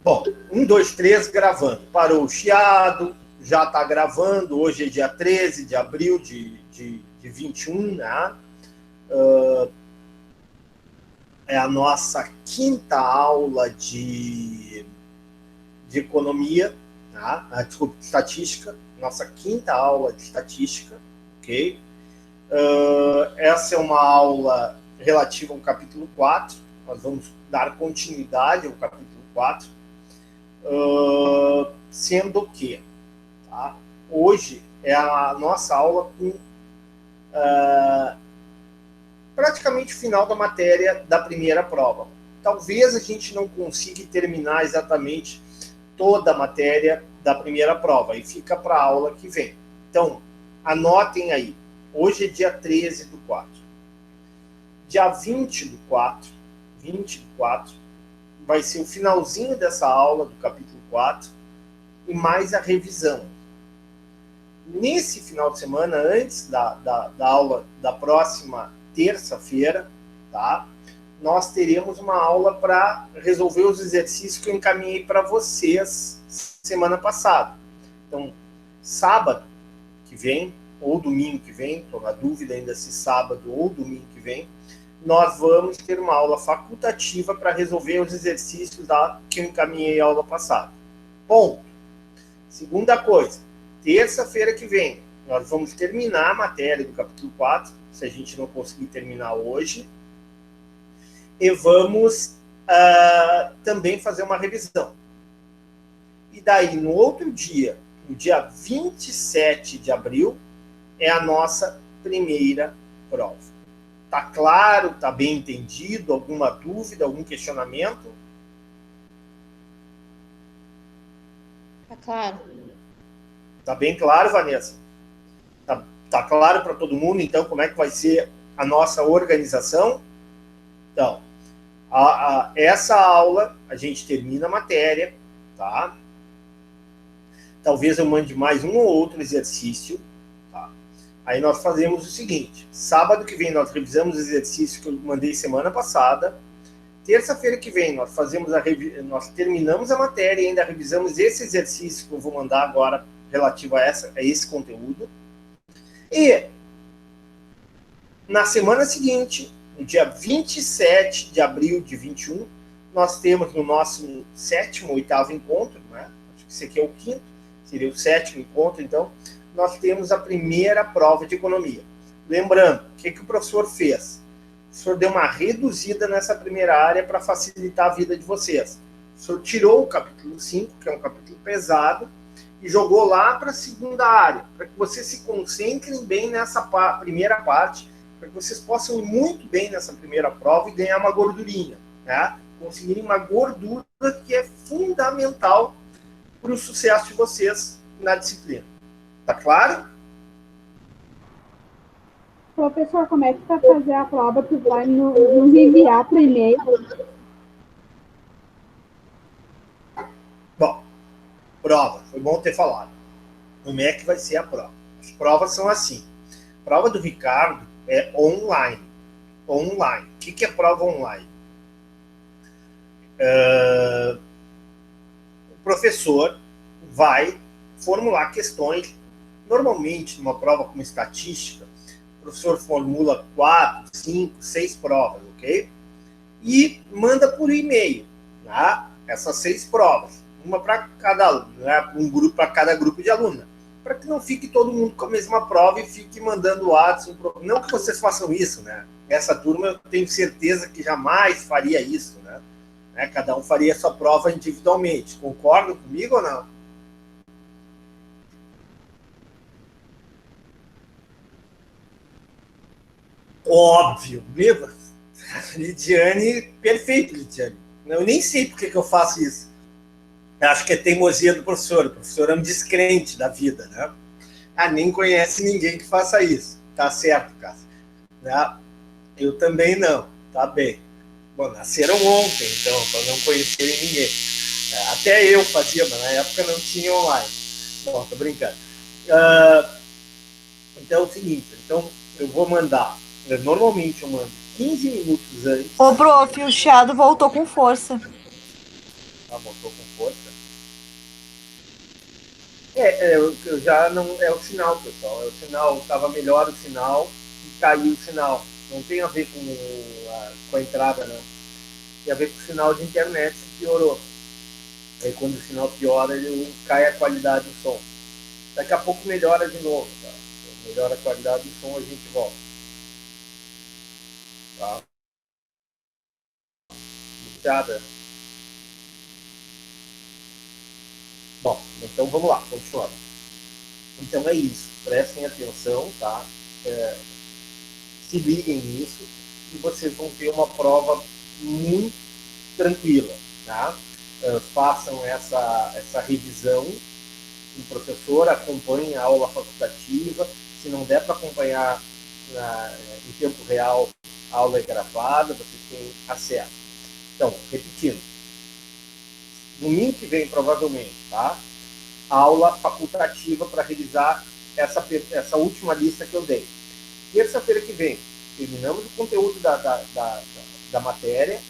Bom, 1, 2, 3, gravando. Parou o chiado, já está gravando. Hoje é dia 13 de abril de 21, né? É a nossa quinta aula de economia, tá? Desculpa, de estatística. Nossa quinta aula de estatística, ok? Essa é uma aula relativa ao capítulo 4. Nós vamos dar continuidade ao capítulo 4. Sendo que tá? Hoje é a nossa aula com praticamente o final da matéria da primeira prova. Talvez a gente não consiga terminar exatamente toda a matéria da primeira prova, e fica para a aula que vem. Então, anotem aí. Hoje é dia 13 do 4. Dia 20 do 4, vai ser o finalzinho dessa aula do capítulo 4 e mais a revisão. Nesse final de semana, antes da aula da próxima terça-feira, tá? Nós teremos uma aula para resolver os exercícios que eu encaminhei para vocês semana passada. Então, sábado que vem, ou domingo que vem, estou na dúvida ainda se sábado ou domingo que vem, nós vamos ter uma aula facultativa para resolver os exercícios que eu encaminhei a aula passada. Ponto. Segunda coisa, terça-feira que vem, nós vamos terminar a matéria do capítulo 4, se a gente não conseguir terminar hoje, e vamos também fazer uma revisão. E daí, no outro dia, no dia 27 de abril, é a nossa primeira prova. Tá claro? Tá bem entendido? Alguma dúvida, algum questionamento? Tá claro. Tá bem claro, Vanessa? Tá claro para todo mundo, então, como é que vai ser a nossa organização? Então, essa aula, a gente termina a matéria, tá? Talvez eu mande mais um ou outro exercício, tá? Aí nós fazemos o seguinte, sábado que vem nós revisamos o exercício que eu mandei semana passada, terça-feira que vem nós terminamos a matéria e ainda revisamos esse exercício que eu vou mandar agora relativo a esse conteúdo. E na semana seguinte, no dia 27 de abril de 21, nós temos no nosso oitavo encontro, né? Acho que esse aqui é o quinto, seria o sétimo encontro, então, nós temos a primeira prova de economia. Lembrando, o que o professor fez? O professor deu uma reduzida nessa primeira área para facilitar a vida de vocês. O professor tirou o capítulo 5, que é um capítulo pesado, e jogou lá para a segunda área, para que vocês se concentrem bem nessa primeira parte, para que vocês possam ir muito bem nessa primeira prova e ganhar uma gordurinha, né? Conseguirem uma gordura que é fundamental para o sucesso de vocês na disciplina. Tá claro? Professor, como é que para fazer a prova tu vai nos enviar por e-mail? Bom, prova, foi bom ter falado. Como é que vai ser a prova? As provas são assim. A prova do Ricardo é online. Online. O que é prova online? O professor vai formular questões. Normalmente, numa prova como estatística, o professor formula 4, 5, 6 provas, ok? E manda por e-mail, tá? Essas 6 provas. Uma para cada aluno, né? Um grupo para cada grupo de alunos. Para que não fique todo mundo com a mesma prova e fique mandando WhatsApp. Não que vocês façam isso, né? Essa turma eu tenho certeza que jamais faria isso, né? Cada um faria a sua prova individualmente. Concordam comigo ou não? Óbvio, viva! Lidiane, perfeito, Lidiane. Eu nem sei por que eu faço isso. Eu acho que é teimosia do professor. O professor é um descrente da vida, né? Nem conhece ninguém que faça isso. Tá certo, Cássio. Eu também não. Tá bem. Bom, nasceram ontem, então, para não conhecerem ninguém. Até eu fazia, mas na época não tinha online. Bom, tô brincando. Então é o seguinte, então eu vou mandar, normalmente eu mando 15 minutos antes. Ô, prof, o chiado voltou com força. Tá, voltou com força. Eu já não. É o sinal, pessoal. É o sinal. Estava melhor o sinal e caiu o sinal. Não tem a ver com a entrada, não. Tem a ver com o sinal de internet que piorou. Aí quando o sinal piora, cai a qualidade do som. Daqui a pouco melhora de novo, tá? Melhora a qualidade do som, a gente volta. Tá? Obrigada. Bom, então vamos lá, continuando. Então é isso, prestem atenção, tá? Se liguem nisso e vocês vão ter uma prova muito tranquila, tá? Façam essa revisão. O professor acompanhe a aula facultativa. Se não der para acompanhar em tempo real, a aula é gravada, vocês têm acesso. Então, repetindo, domingo que vem, provavelmente, tá? Aula facultativa para revisar essa última lista que eu dei. Terça-feira que vem, terminamos o conteúdo da matéria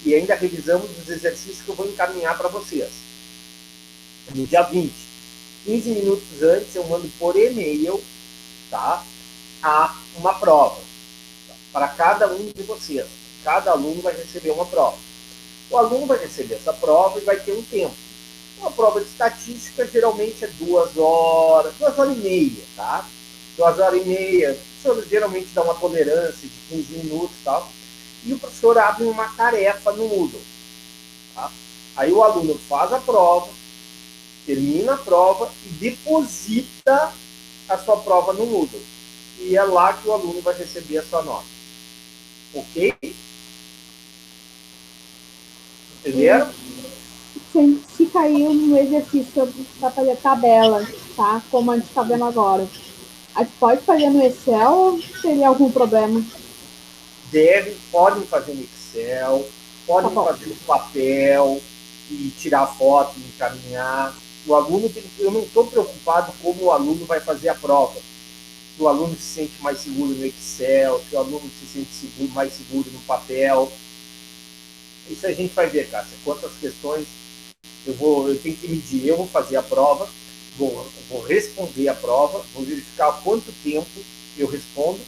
e ainda revisamos os exercícios que eu vou encaminhar para vocês. No dia 20, 15 minutos antes, eu mando por e-mail, tá? Uma prova para cada um de vocês. Cada aluno vai receber uma prova. O aluno vai receber essa prova e vai ter um tempo. Uma prova de estatística geralmente é 2 horas, 2 horas e meia, tá? 2 horas e meia. O professor geralmente dá uma tolerância de 15 minutos e tal. E o professor abre uma tarefa no Moodle. Tá? Aí o aluno faz a prova, termina a prova e deposita a sua prova no Moodle. E é lá que o aluno vai receber a sua nota. Ok? Entenderam? Se caiu no exercício para fazer tabelas, tá? Como a gente está vendo agora. A gente pode fazer no Excel ou teria algum problema? Podem fazer no Excel, podem fazer no papel e tirar foto e encaminhar. O aluno eu não estou preocupado como o aluno vai fazer a prova. Se o aluno se sente mais seguro no Excel, se o aluno se sente mais seguro no papel. Isso a gente vai ver, Cássia. Quantas questões eu tenho que medir. Eu vou fazer a prova, vou responder a prova, vou verificar quanto tempo eu respondo,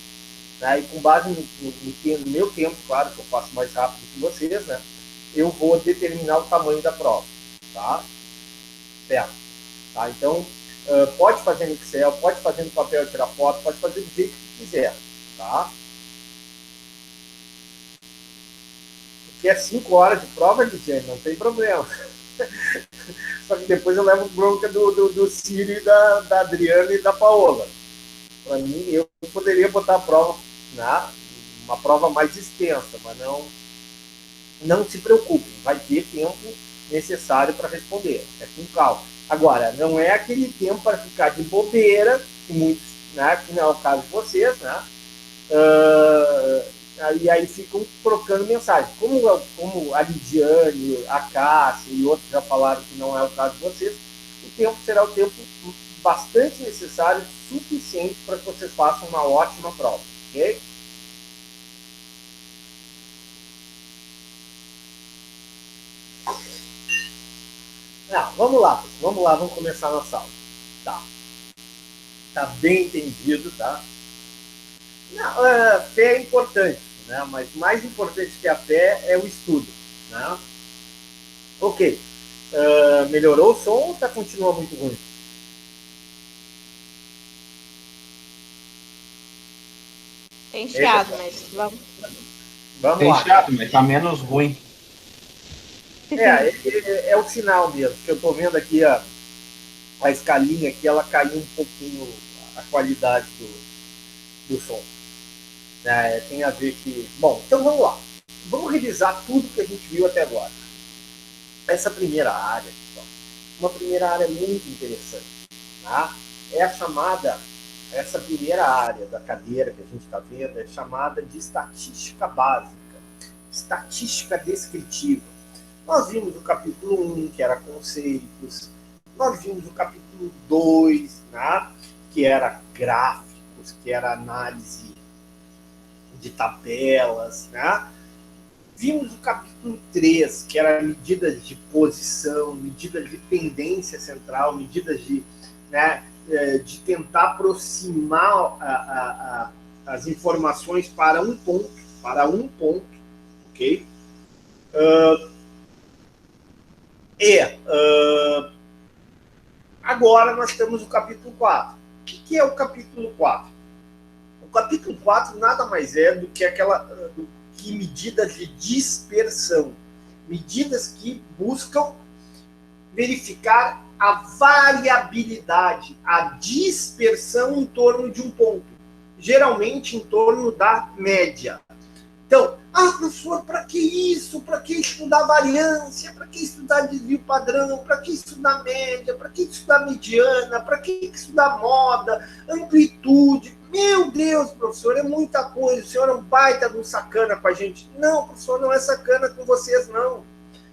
né? E com base no meu tempo, claro, que eu faço mais rápido que vocês, né? Eu vou determinar o tamanho da prova, tá? Certo. Tá? Então, pode fazer no Excel, pode fazer no papel, tirar foto, pode fazer do jeito que quiser, tá? Porque é 5 horas de prova, Lidiane, não tem problema. Só que depois eu levo bronca do Círio, da Adriana e da Paola. Para mim, eu poderia botar a prova, né, uma prova mais extensa, mas não se preocupem, vai ter tempo necessário para responder, é com calma. Agora, não é aquele tempo para ficar de bobeira, que muitos, né, que não é o caso de vocês, né? E aí ficam trocando mensagem. Como a Lidiane, a Cássia e outros já falaram que não é o caso de vocês, o tempo será o tempo bastante necessário, suficiente para que vocês façam uma ótima prova, ok? Vamos lá, vamos começar a nossa aula. Tá bem entendido, tá? Fé é importante, né? Mas mais importante que a fé é o estudo, né? Ok. Melhorou o som ou continua muito ruim? Tem chiado, mas vamos. Vamos Tem lá. chato, mas tá menos ruim. É o sinal mesmo, que eu tô vendo aqui a escalinha aqui, ela caiu um pouquinho a qualidade do som. Tem a ver que... Bom, então vamos lá. Vamos revisar tudo que a gente viu até agora. Essa primeira área, pessoal, uma primeira área muito interessante. Tá? Essa primeira área da cadeira que a gente está vendo é chamada de estatística básica, estatística descritiva. Nós vimos o capítulo 1, que era conceitos, nós vimos o capítulo 2, né, que era gráficos, que era análise de tabelas, né? Vimos o capítulo 3, que era medidas de posição, medidas de pendência central, medidas de, né, de tentar aproximar as informações para um ponto, ok? Agora nós temos o capítulo 4. O que é o capítulo 4? O capítulo 4 nada mais é do que medidas de dispersão, medidas que buscam verificar a variabilidade, a dispersão em torno de um ponto, geralmente em torno da média. Então, professor, para que isso? Para que estudar variância? Para que estudar desvio padrão? Para que estudar média? Para que estudar mediana? Para que estudar moda, amplitude? Meu Deus, professor, é muita coisa. O senhor é um baita de um sacana com a gente. Não, professor, não é sacana com vocês, não. O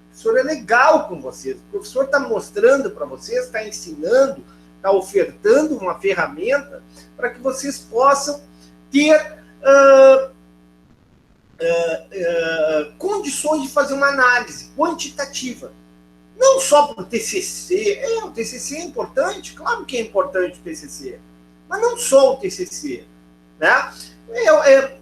professor é legal com vocês. O professor está mostrando para vocês, está ensinando, está ofertando uma ferramenta para que vocês possam ter condições de fazer uma análise quantitativa. Não só para o TCC. O TCC é importante, claro que é importante o TCC. Mas não só o TCC. Né?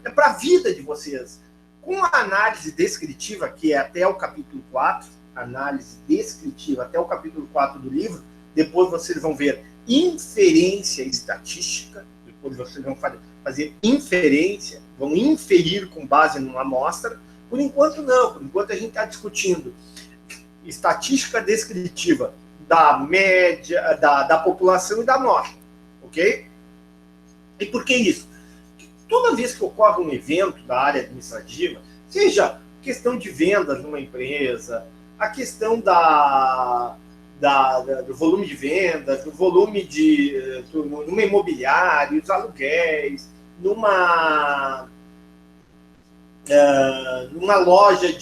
É para a vida de vocês. Com a análise descritiva, que é até o capítulo 4, análise descritiva até o capítulo 4 do livro, depois vocês vão ver inferência estatística, depois vocês vão fazer inferência, vão inferir com base numa amostra. Por enquanto, não. Por enquanto, a gente está discutindo estatística descritiva da média, da população e da amostra. Ok? E por que isso? Toda vez que ocorre um evento da área administrativa, seja questão de vendas numa empresa, a questão do volume de vendas, do volume numa imobiliária, os aluguéis, numa loja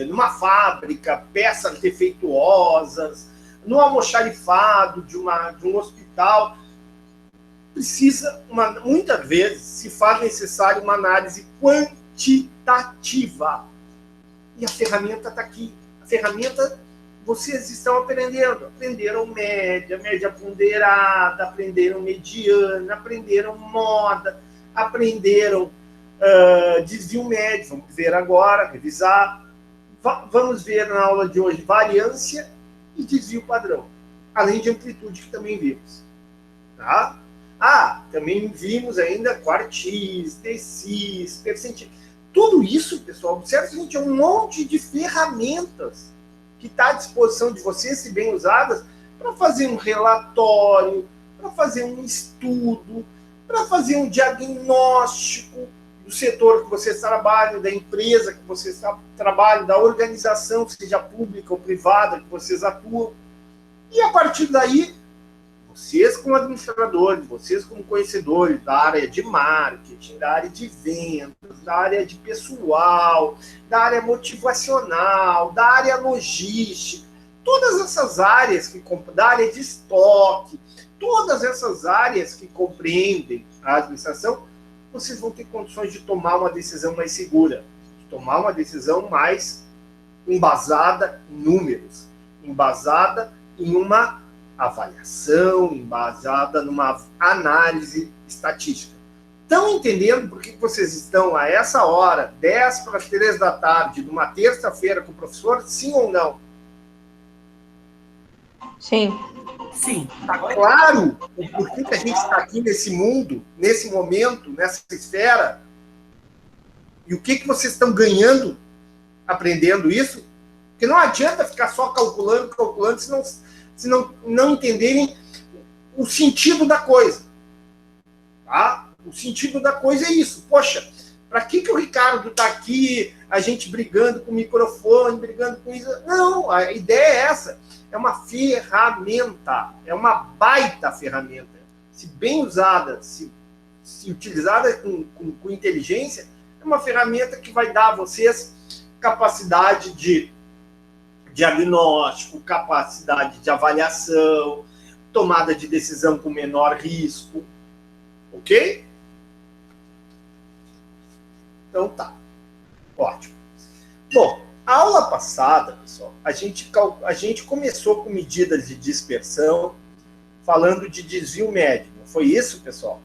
numa fábrica, peças defeituosas, no almoxarifado de um hospital, muitas vezes se faz necessário uma análise quantitativa. E a ferramenta está aqui. A ferramenta vocês estão aprendendo. Aprenderam média ponderada, aprenderam mediana, aprenderam moda, aprenderam desvio médio. Vamos ver agora, revisar. Vamos ver na aula de hoje variância e desvio padrão. Além de amplitude, que também vimos. Tá? Também vimos ainda quartis, decis, percentil. Tudo isso, pessoal, observe, gente, é um monte de ferramentas que está à disposição de vocês, se bem usadas, para fazer um relatório, para fazer um estudo, para fazer um diagnóstico do setor que vocês trabalham, da empresa que vocês trabalham, da organização, seja pública ou privada, que vocês atuam. E a partir daí, vocês como administradores, vocês como conhecedores da área de marketing, da área de vendas, da área de pessoal, da área motivacional, da área logística, todas essas áreas, da área de estoque, todas essas áreas que compreendem a administração, vocês vão ter condições de tomar uma decisão mais segura, de tomar uma decisão mais embasada em números, embasada em uma avaliação, embasada numa análise estatística. Estão entendendo por que vocês estão a essa hora, 10 para as 3 da tarde, numa terça-feira com o professor? Sim ou não? Sim. Sim. Está claro o porquê que a gente está aqui nesse mundo, nesse momento, nessa esfera? E o que vocês estão ganhando aprendendo isso? Porque não adianta ficar só calculando, se não entenderem o sentido da coisa. Tá? O sentido da coisa é isso. Poxa, para que o Ricardo está aqui, a gente brigando com o microfone, brigando com isso? Não, a ideia é essa. É uma ferramenta, é uma baita ferramenta. Se bem usada, se utilizada com inteligência, é uma ferramenta que vai dar a vocês capacidade de diagnóstico, capacidade de avaliação, tomada de decisão com menor risco. Ok? Então tá. Ótimo. Bom, a aula passada, pessoal, a gente começou com medidas de dispersão, falando de desvio médio. Não foi isso, pessoal?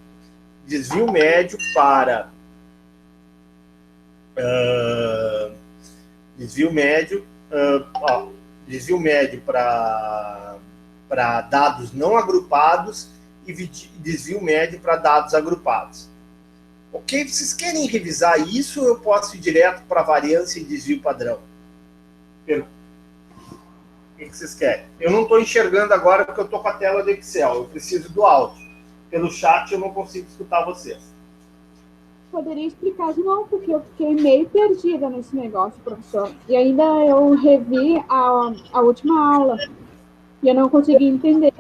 Desvio médio para... desvio médio para dados não agrupados e desvio médio para dados agrupados. Ok? Vocês querem revisar isso ou eu posso ir direto para variância e desvio padrão? O que vocês querem? Eu não estou enxergando agora porque eu estou com a tela do Excel. Eu preciso do áudio. Pelo chat eu não consigo escutar vocês. Poderia explicar de novo, porque eu fiquei meio perdida nesse negócio, professor. E ainda eu revi a última aula e eu não consegui entender.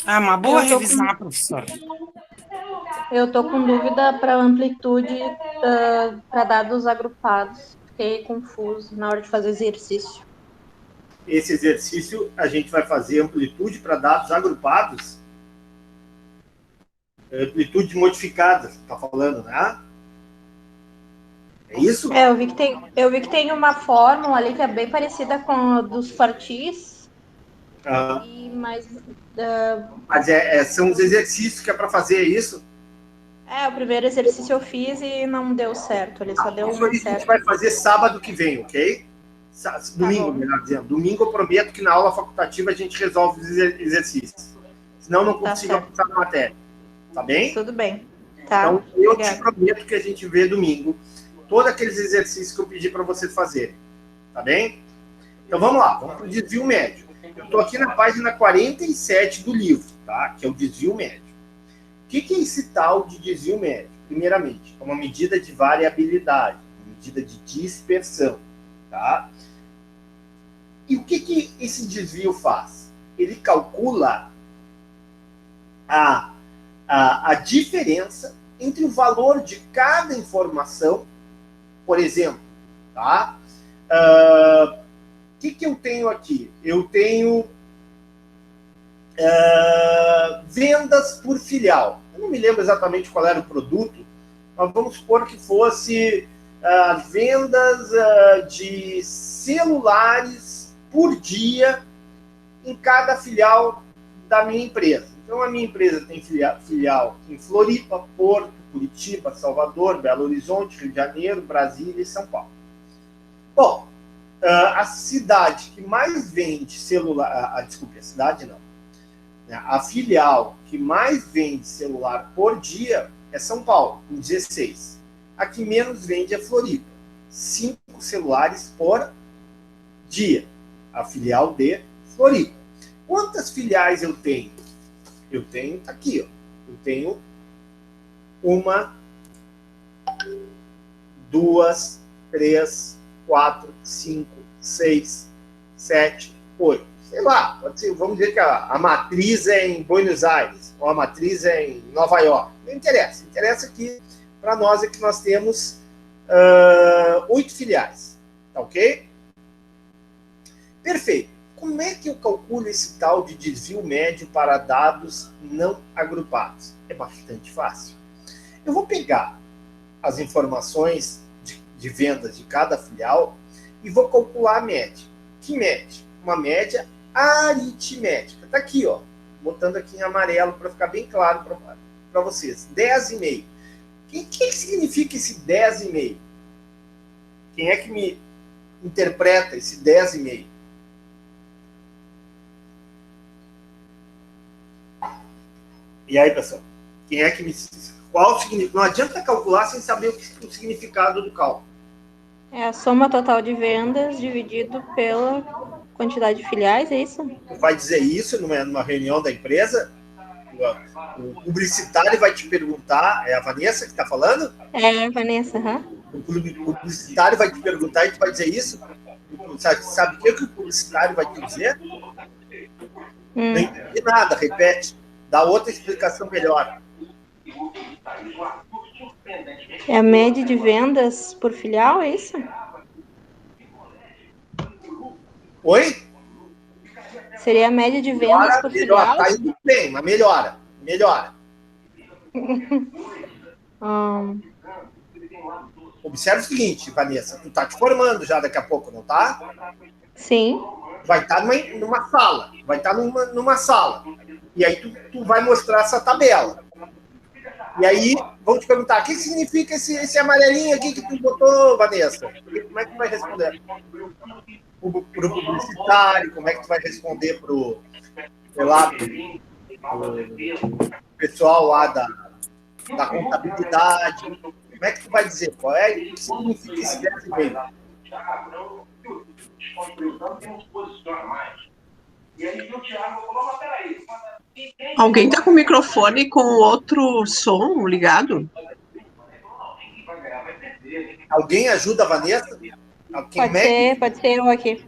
Uma boa revisão, professora. Eu tô com dúvida para amplitude para dados agrupados. Fiquei confuso na hora de fazer exercício. Esse exercício a gente vai fazer amplitude para dados agrupados. Amplitude modificada, tá falando, né? É isso? Eu vi que tem uma fórmula ali que é bem parecida com a dos quartis. Mas são os exercícios que é para fazer isso? o primeiro exercício eu fiz e não deu certo. Ele só deu um certo. A gente vai fazer sábado que vem, ok? Domingo, melhor dizendo. Domingo eu prometo que na aula facultativa a gente resolve os exercícios. Senão eu não consigo avançar na matéria. Tá bem? Tudo bem. Tá. Então eu te prometo que a gente vê domingo todos aqueles exercícios que eu pedi para você fazer. Tá bem? Então vamos lá, vamos para o desvio médio. Eu estou aqui na página 47 do livro, tá? Que é o desvio médio. O que é esse tal de desvio médio? Primeiramente, é uma medida de variabilidade, uma medida de dispersão, tá? E o que esse desvio faz? Ele calcula a diferença entre o valor de cada informação, por exemplo, tá? O que eu tenho aqui? Eu tenho vendas por filial. Eu não me lembro exatamente qual era o produto, mas vamos supor que fosse vendas de celulares por dia em cada filial da minha empresa. Então, a minha empresa tem filial em Floripa, Porto, Curitiba, Salvador, Belo Horizonte, Rio de Janeiro, Brasília e São Paulo. Bom, a cidade que mais vende celular... desculpe, a cidade não. A filial que mais vende celular por dia é São Paulo, com 16. A que menos vende é Floripa. 5 celulares por dia. A filial de Floripa. Quantas filiais eu tenho? Eu tenho, tá aqui, ó. Eu tenho 1, 2, 3, 4, 5, 6, 7, 8. Sei lá, pode ser, vamos dizer que a matriz é em Buenos Aires, ou a matriz é em Nova York. Não interessa. Interessa que, para nós, é que nós temos 8 filiais. Tá ok? Perfeito. Como é que eu calculo esse tal de desvio médio para dados não agrupados? É bastante fácil. Eu vou pegar as informações de vendas de cada filial e vou calcular a média. Que média? Uma média aritmética. Está aqui, ó, botando aqui em amarelo para ficar bem claro para vocês. 10,5. O que significa esse 10,5? Quem é que me interpreta esse 10,5? E aí, pessoal? Quem é que me... Qual o significado? Não adianta calcular sem saber o significado do cálculo. É a soma total de vendas dividido pela quantidade de filiais, é isso? Vai dizer isso numa reunião da empresa? O publicitário vai te perguntar... É a Vanessa que está falando? É a Vanessa, O publicitário vai te perguntar e tu vai dizer isso? Sabe o que o publicitário vai te dizer? Não entendi nada, repete. Dá outra explicação melhor. É a média de vendas por filial, é isso? Oi? Seria a média de vendas por filial? Tá indo bem, mas melhora. observa o seguinte, Vanessa, tu tá te formando já daqui a pouco, não tá? Sim. Vai estar numa sala, numa sala. E aí tu vai mostrar essa tabela. E aí vão te perguntar, o que significa esse amarelinho aqui que tu botou, Vanessa? Como é que tu vai responder? Pro publicitário, como é que tu vai responder pro pessoal lá da contabilidade? Como é que tu vai dizer? Qual é o que significa esse 10,5? Alguém tá com o microfone com outro som ligado? Alguém ajuda a Vanessa? Pode ser eu aqui.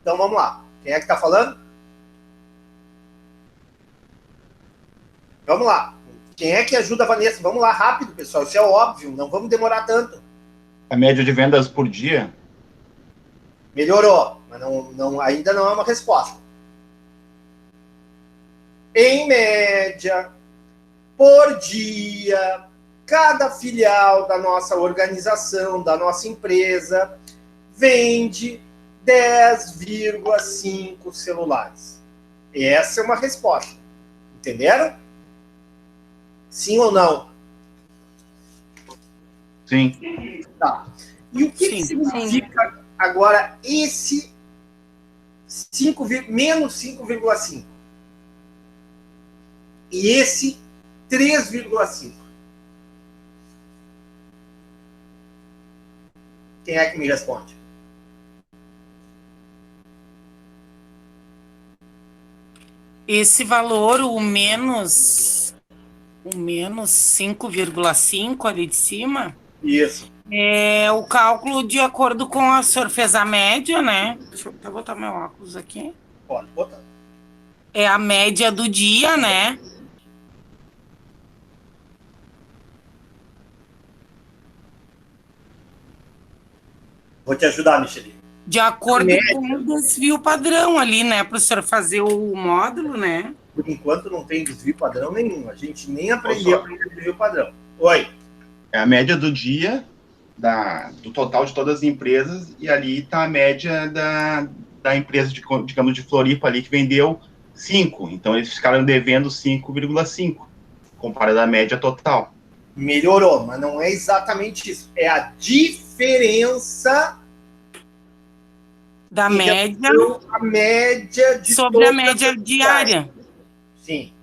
Então vamos lá. Quem é que tá falando? Vamos lá. Quem é que ajuda a Vanessa? Vamos lá, rápido, pessoal. Isso é óbvio, não vamos demorar tanto. A média de vendas por dia? Melhorou, mas ainda não é uma resposta. Em média, por dia, cada filial da nossa organização, da nossa empresa, vende 10,5 celulares. Essa é uma resposta. Entenderam? Sim ou não? Sim. Tá. E o que significa agora esse menos 5,5? E esse 3,5? Quem é que me responde? Esse valor, o menos 5,5 ali de cima, Isso. é o cálculo de acordo com o senhor fez a média, né? Deixa eu até botar meu óculos aqui. Pode botar. É a média do dia, né? Vou te ajudar, Michele. De acordo com o desvio padrão ali, né? Para o senhor fazer o módulo, né? Por enquanto não tem desvio padrão nenhum. A gente nem aprendeu a fazer desvio padrão. Oi. É a média do dia, do total de todas as empresas, e ali está a média da empresa, digamos, de Floripa ali, que vendeu 5. Então, eles ficaram devendo 5,5, comparado à média total. Melhorou, mas não é exatamente isso. É a diferença da média, a média de sobre a média diária. Sim.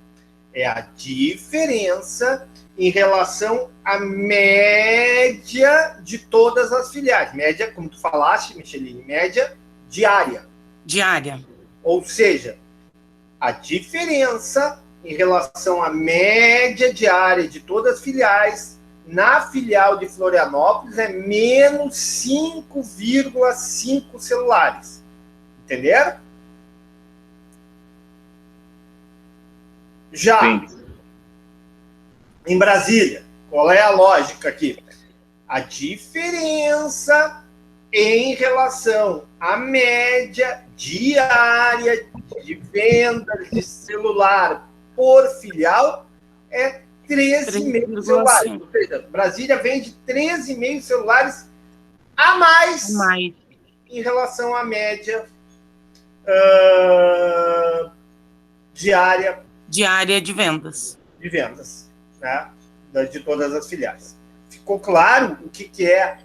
É a diferença em relação à média de todas as filiais. Média, como tu falaste, Micheline, média diária. Diária. Ou seja, a diferença em relação à média diária de todas as filiais na filial de Florianópolis é menos 5,5 celulares. Entenderam? Já Sim. em Brasília, qual é a lógica aqui? A diferença em relação à média diária de vendas de celular por filial é 13,5 celulares. Ou seja, Brasília vende 13,5 celulares a mais em relação à média diária de vendas. De vendas, né? De todas as filiais. Ficou claro o que é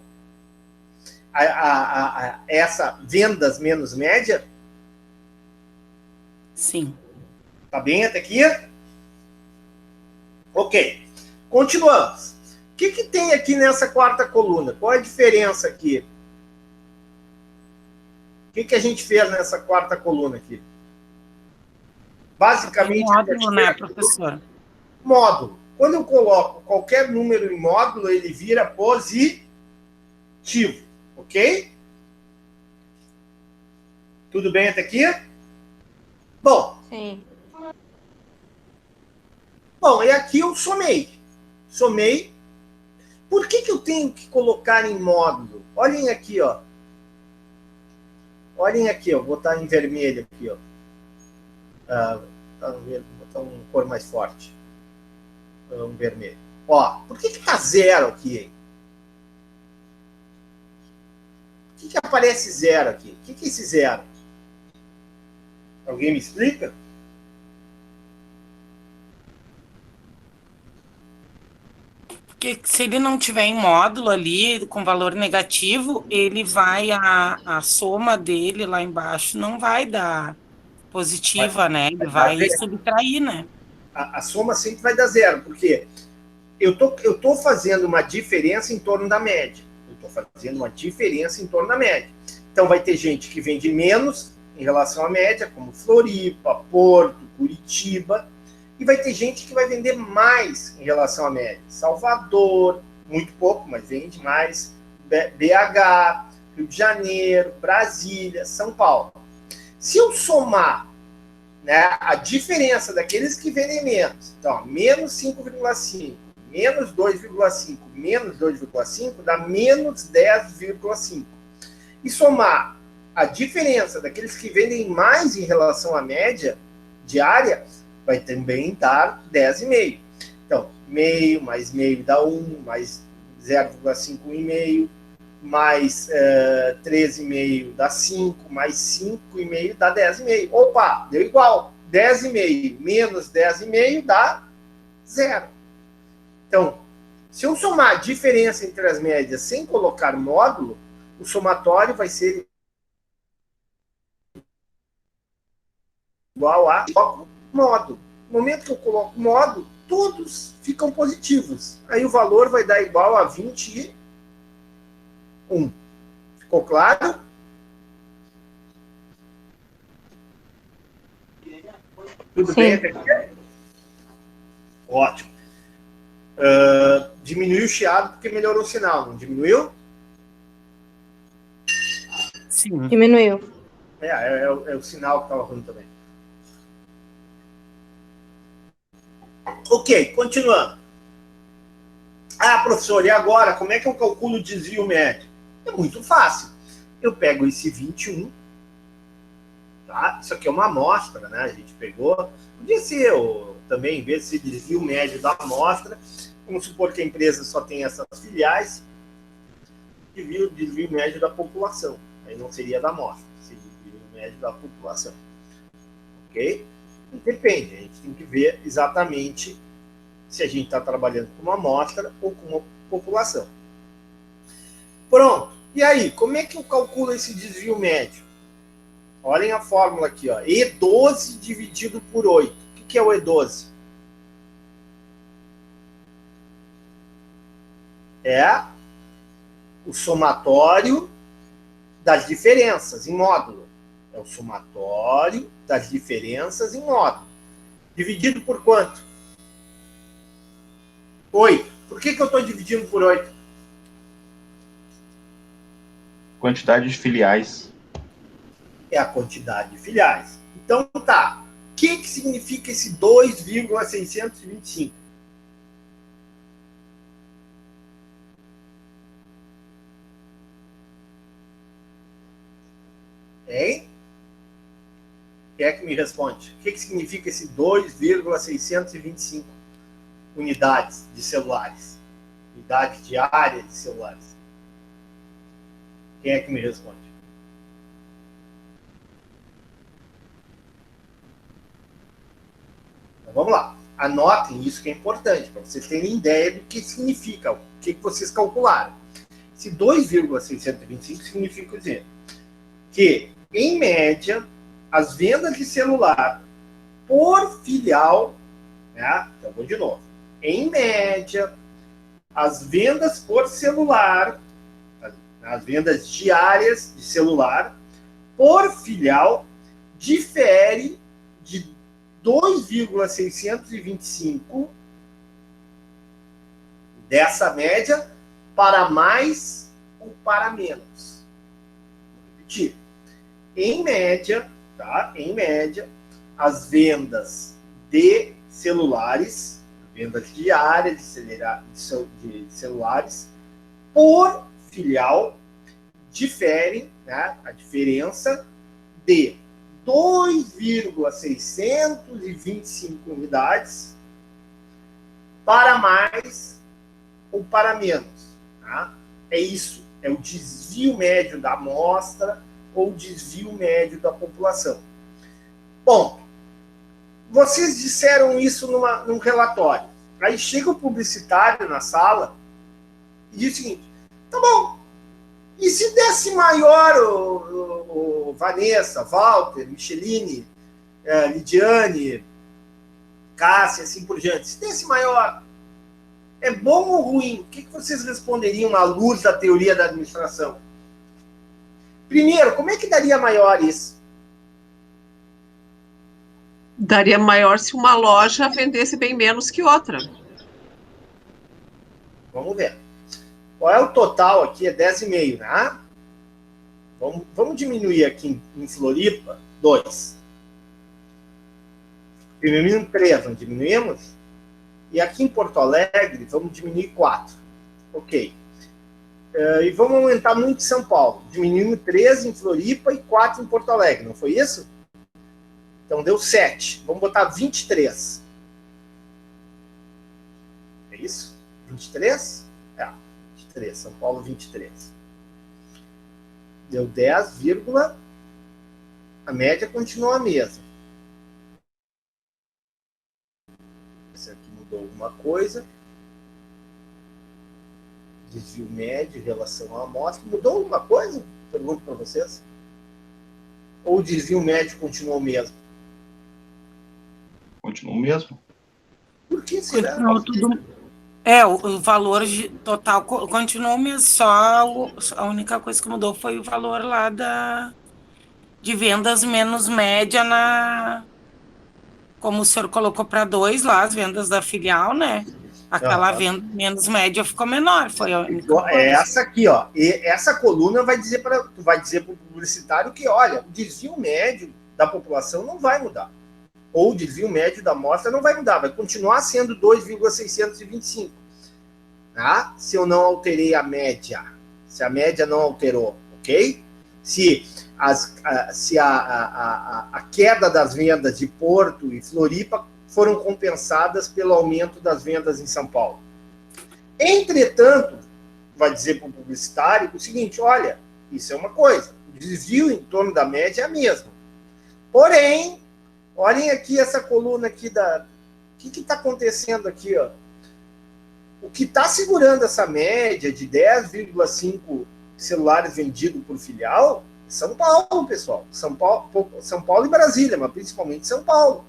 essa vendas menos média? Sim. Tá bem até aqui? Ok. Continuamos. O que tem aqui nessa quarta coluna? Qual é a diferença aqui? O que a gente fez nessa quarta coluna aqui? Basicamente... Módulo, né, professor? Módulo. Quando eu coloco qualquer número em módulo, ele vira positivo. Ok? Tudo bem até aqui? Bom. Sim. Bom, e aqui eu somei. Somei. Por que eu tenho que colocar em módulo? Olhem aqui, ó. Olhem aqui, ó. Vou botar em vermelho aqui, ó. Vou botar uma cor mais forte. Um vermelho. Ó, por que tá 0 aqui, hein? que aparece zero aqui? O que é esse zero? Alguém me explica? Porque se ele não tiver em módulo ali com valor negativo, ele vai, a soma dele lá embaixo não vai dar positiva, né? Ele Vai vai dar subtrair, né? a soma sempre vai dar zero, porque eu tô fazendo uma diferença em torno da média. Eu estou fazendo uma diferença em torno da média. Então vai ter gente que vende menos em relação à média, como Floripa, Porto, Curitiba, e vai ter gente que vai vender mais em relação à média. Salvador, muito pouco, mas vende mais. BH, Rio de Janeiro, Brasília, São Paulo. Se eu somar, né, a diferença daqueles que vendem menos, então, menos 5,5, menos 2,5, menos 2,5, dá menos 10,5. E somar a diferença daqueles que vendem mais em relação à média diária, vai também dar 10,5. Então, meio mais meio dá 1, mais 0,5, 1,5, mais 13,5 dá 5, mais 5,5 dá 10,5. Opa, deu igual. 10,5 menos 10,5 dá 0. Então, se eu somar a diferença entre as médias sem colocar módulo, o somatório vai ser igual a módulo. No momento que eu coloco módulo, todos ficam positivos. Aí o valor vai dar igual a 21. Ficou claro? Tudo Sim. bem até aqui? Ótimo. Diminuiu o chiado porque melhorou o sinal, não diminuiu? Sim. Diminuiu. É o sinal que estava ruim também. Ok, continuando. Professor, e agora? Como é que eu calculo o desvio médio? É muito fácil. Eu pego esse 21, tá? Isso aqui é uma amostra, né? A gente pegou. Podia ser também, em vez de ser desvio médio da amostra, vamos supor que a empresa só tem essas filiais, desvio médio da população. Aí não seria da amostra, seria desvio médio da população. Ok? Depende, a gente tem que ver exatamente se a gente está trabalhando com uma amostra ou com uma população. Pronto. E aí, como é que eu calculo esse desvio médio? Olhem a fórmula aqui, ó. E12 dividido por 8. O que é o E12? É o somatório das diferenças em módulo. É o somatório das diferenças em módulo. Dividido por quanto? 8. Por que eu estou dividindo por 8? Quantidade de filiais. É a quantidade de filiais. Então, tá. O que significa esse 2,625? Hein? Quem é que me responde? O que significa esse 2,625 unidades de celulares? Unidades diárias de celulares. Quem é que me responde? Então, vamos lá. Anotem isso que é importante, para vocês terem ideia do que significa, o que vocês calcularam. Esse 2,625 significa dizer que, em média, as vendas de celular por filial, né? Então, vou de novo. Em média, as vendas por celular, as vendas diárias de celular por filial, difere de 2,625 dessa média para mais ou para menos. Vou repetir. Em média, tá? Em média, as vendas de celulares, vendas diárias de celulares por filial diferem, né? A diferença de 2,625 unidades para mais ou para menos. Tá? É isso. É o desvio médio da amostra ou desvio médio da população. Bom, vocês disseram isso num relatório. Aí chega o publicitário na sala e diz o seguinte: tá bom, e se desse maior o Vanessa, Walter, Micheline, Lidiane, Cássia, assim por diante, se desse maior, é bom ou ruim? O que vocês responderiam à luz da teoria da administração? Primeiro, como é que daria maior isso? Daria maior se uma loja vendesse bem menos que outra. Vamos ver. Qual é o total aqui? É 10,5, né? Vamos diminuir aqui em Floripa, 2. Diminuímos 3, não diminuímos? E aqui em Porto Alegre, vamos diminuir 4. Ok. E vamos aumentar muito em São Paulo. Diminuímos 3 em Floripa e 4 em Porto Alegre, não foi isso? Então deu 7. Vamos botar 23. É isso? 23? É, 23. São Paulo, 23. Deu 10, a média continua a mesma. Esse aqui mudou alguma coisa. Desvio médio em relação à amostra. Mudou alguma coisa? Pergunto para vocês. Ou o desvio médio continua o mesmo? Continua o mesmo. Por que será? O valor total continuou mesmo, só a única coisa que mudou foi o valor lá de vendas menos média como o senhor colocou para 2 lá, as vendas da filial, né? Aquela venda menos média ficou menor, foi a única coisa. Essa aqui, ó. E essa coluna vai dizer para o publicitário que, olha, o desvio médio da população não vai mudar. Ou o desvio médio da amostra não vai mudar, vai continuar sendo 2,625. Tá? Se eu não alterei a média. Se a média não alterou, ok? Se a queda das vendas de Porto e Floripa foram compensadas pelo aumento das vendas em São Paulo. Entretanto, vai dizer para o publicitário o seguinte: olha, isso é uma coisa, o desvio em torno da média é a mesma. Porém, olhem aqui essa coluna aqui o que está acontecendo aqui, ó? O que está segurando essa média de 10,5 celulares vendidos por filial é São Paulo, pessoal. São Paulo e Brasília, mas principalmente São Paulo.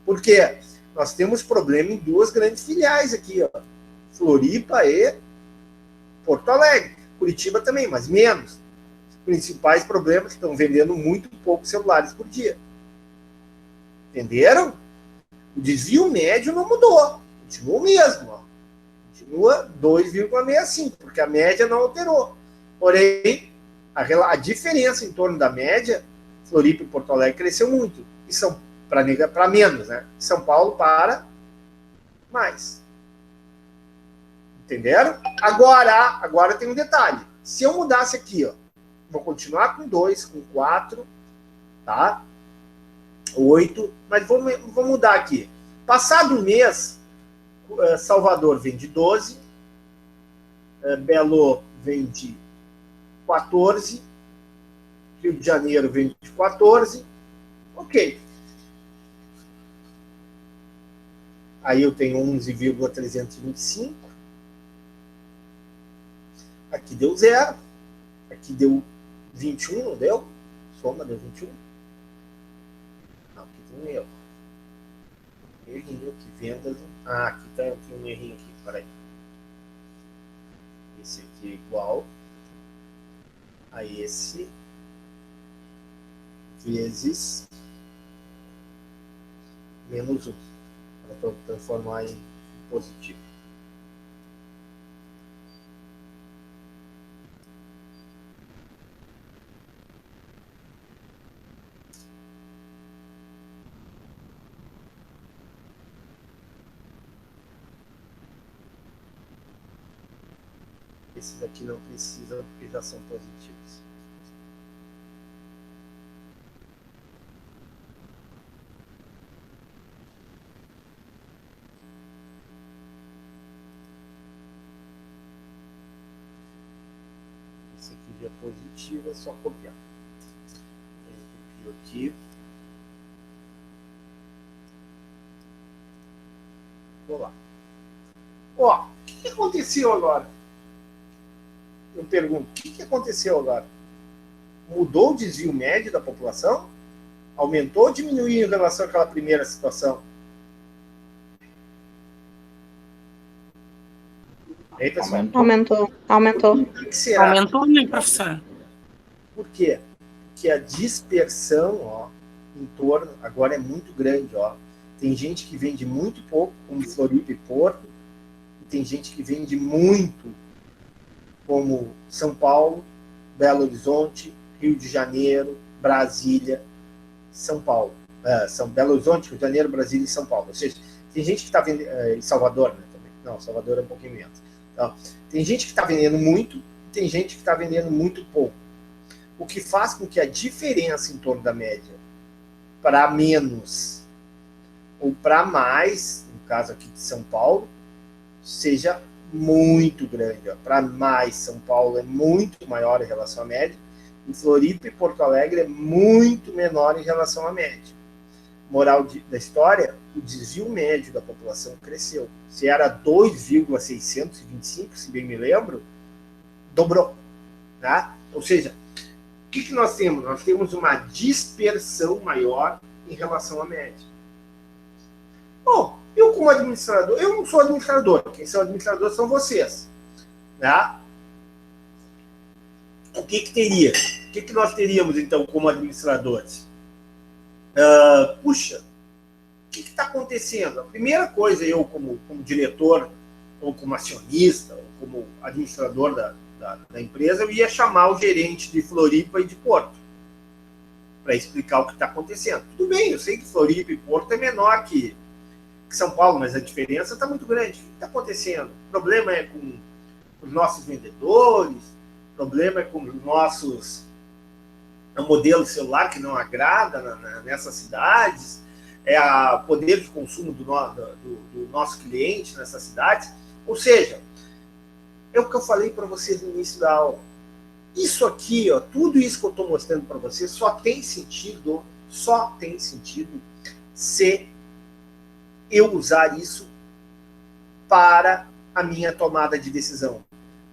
Por quê? Nós temos problema em 2 grandes filiais aqui, ó. Floripa e Porto Alegre. Curitiba também, mas menos. Os principais problemas estão vendendo muito poucos celulares por dia. Entenderam? O desvio médio não mudou. Continua o mesmo, ó. Continua 2,65, porque a média não alterou. Porém, a diferença em torno da média, Floripa e Porto Alegre cresceu muito. E são para menos, né? São Paulo para mais. Entenderam? Agora tem um detalhe. Se eu mudasse aqui, ó, vou continuar com 2, com 4, tá? 8, mas vou mudar aqui. Passado um mês, Salvador vende 12, Belo vende 14, Rio de Janeiro vende 14, ok. Aí eu tenho 11,325. Aqui deu 0. Aqui deu 21, não deu? Soma deu 21. Não, aqui tem um erro. Errinho aqui, vendas. Aqui tem um errinho aqui, peraí. Esse aqui é igual a esse vezes menos 1. Para transformar em positivo. Esses aqui não precisam porque já são positivos. diapositiva, só copiar. Aqui. Vou lá. Ó, o que aconteceu agora? Eu pergunto, o que aconteceu agora? Mudou o desvio médio da população? Aumentou ou diminuiu em relação àquela primeira situação? Aí, pessoal? Aumentou. O que será? Aumentou, né, professor? Por quê? Porque a dispersão, ó, em torno, agora é muito grande, ó. Tem gente que vende muito pouco, como Floripa e Porto, e tem gente que vende muito, como São Paulo, Belo Horizonte, Rio de Janeiro, Brasília, São Paulo. São Belo Horizonte, Rio de Janeiro, Brasília e São Paulo. Ou seja, tem gente que está vendendo... em Salvador, né, também. Não, Salvador é um pouquinho menos. Então, tem gente que está vendendo muito, e tem gente que está vendendo muito pouco. O que faz com que a diferença em torno da média para menos ou para mais, no caso aqui de São Paulo, seja muito grande. Para mais, São Paulo é muito maior em relação à média, e Floripa e Porto Alegre é muito menor em relação à média. Moral da história, o desvio médio da população cresceu. Se era 2,625, se bem me lembro, dobrou. Tá? Ou seja, o que nós temos? Nós temos uma dispersão maior em relação à média. Bom, eu como administrador, eu não sou administrador, quem são administradores são vocês. Tá? O que teria? O que nós teríamos, então, como administradores? Puxa, o que está acontecendo? A primeira coisa, eu como diretor, ou como acionista, ou como administrador da empresa, eu ia chamar o gerente de Floripa e de Porto para explicar o que está acontecendo. Tudo bem, eu sei que Floripa e Porto é menor que São Paulo, mas a diferença está muito grande. O que está acontecendo? O problema é com os nossos vendedores, o problema é com os nossos modelo de celular que não agrada nessas cidades, é o poder de consumo do nosso cliente nessas cidades. Ou seja, é o que eu falei para vocês no início da aula. Isso aqui, ó, tudo isso que eu estou mostrando para vocês só tem sentido se eu usar isso para a minha tomada de decisão,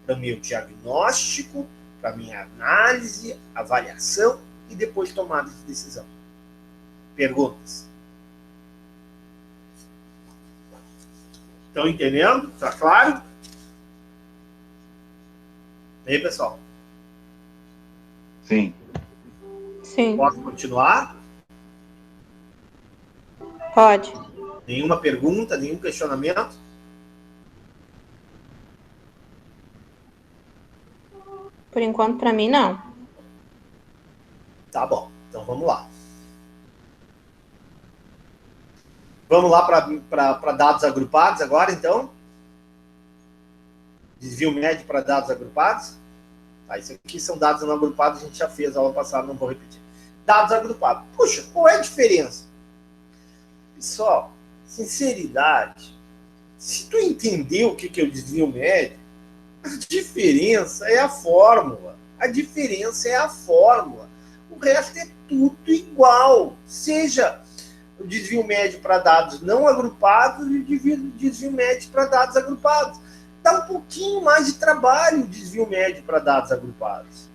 para o meu diagnóstico, para a minha análise, avaliação e depois tomada de decisão. Perguntas? Estão entendendo? Está claro? E aí, pessoal? Sim. Sim. Posso continuar? Pode. Nenhuma pergunta, nenhum questionamento? Por enquanto, para mim, não. Tá bom, então vamos lá. Vamos lá para dados agrupados agora, então? Desvio médio para dados agrupados? Tá, isso aqui são dados não agrupados, a gente já fez a aula passada, não vou repetir. Dados agrupados. Puxa, qual é a diferença? Pessoal, sinceridade. Se tu entender o que é o desvio médio, a diferença é a fórmula. A diferença é a fórmula. O resto é tudo igual. Seja o desvio médio para dados não agrupados e o desvio médio para dados agrupados. Dá um pouquinho mais de trabalho o desvio médio para dados agrupados.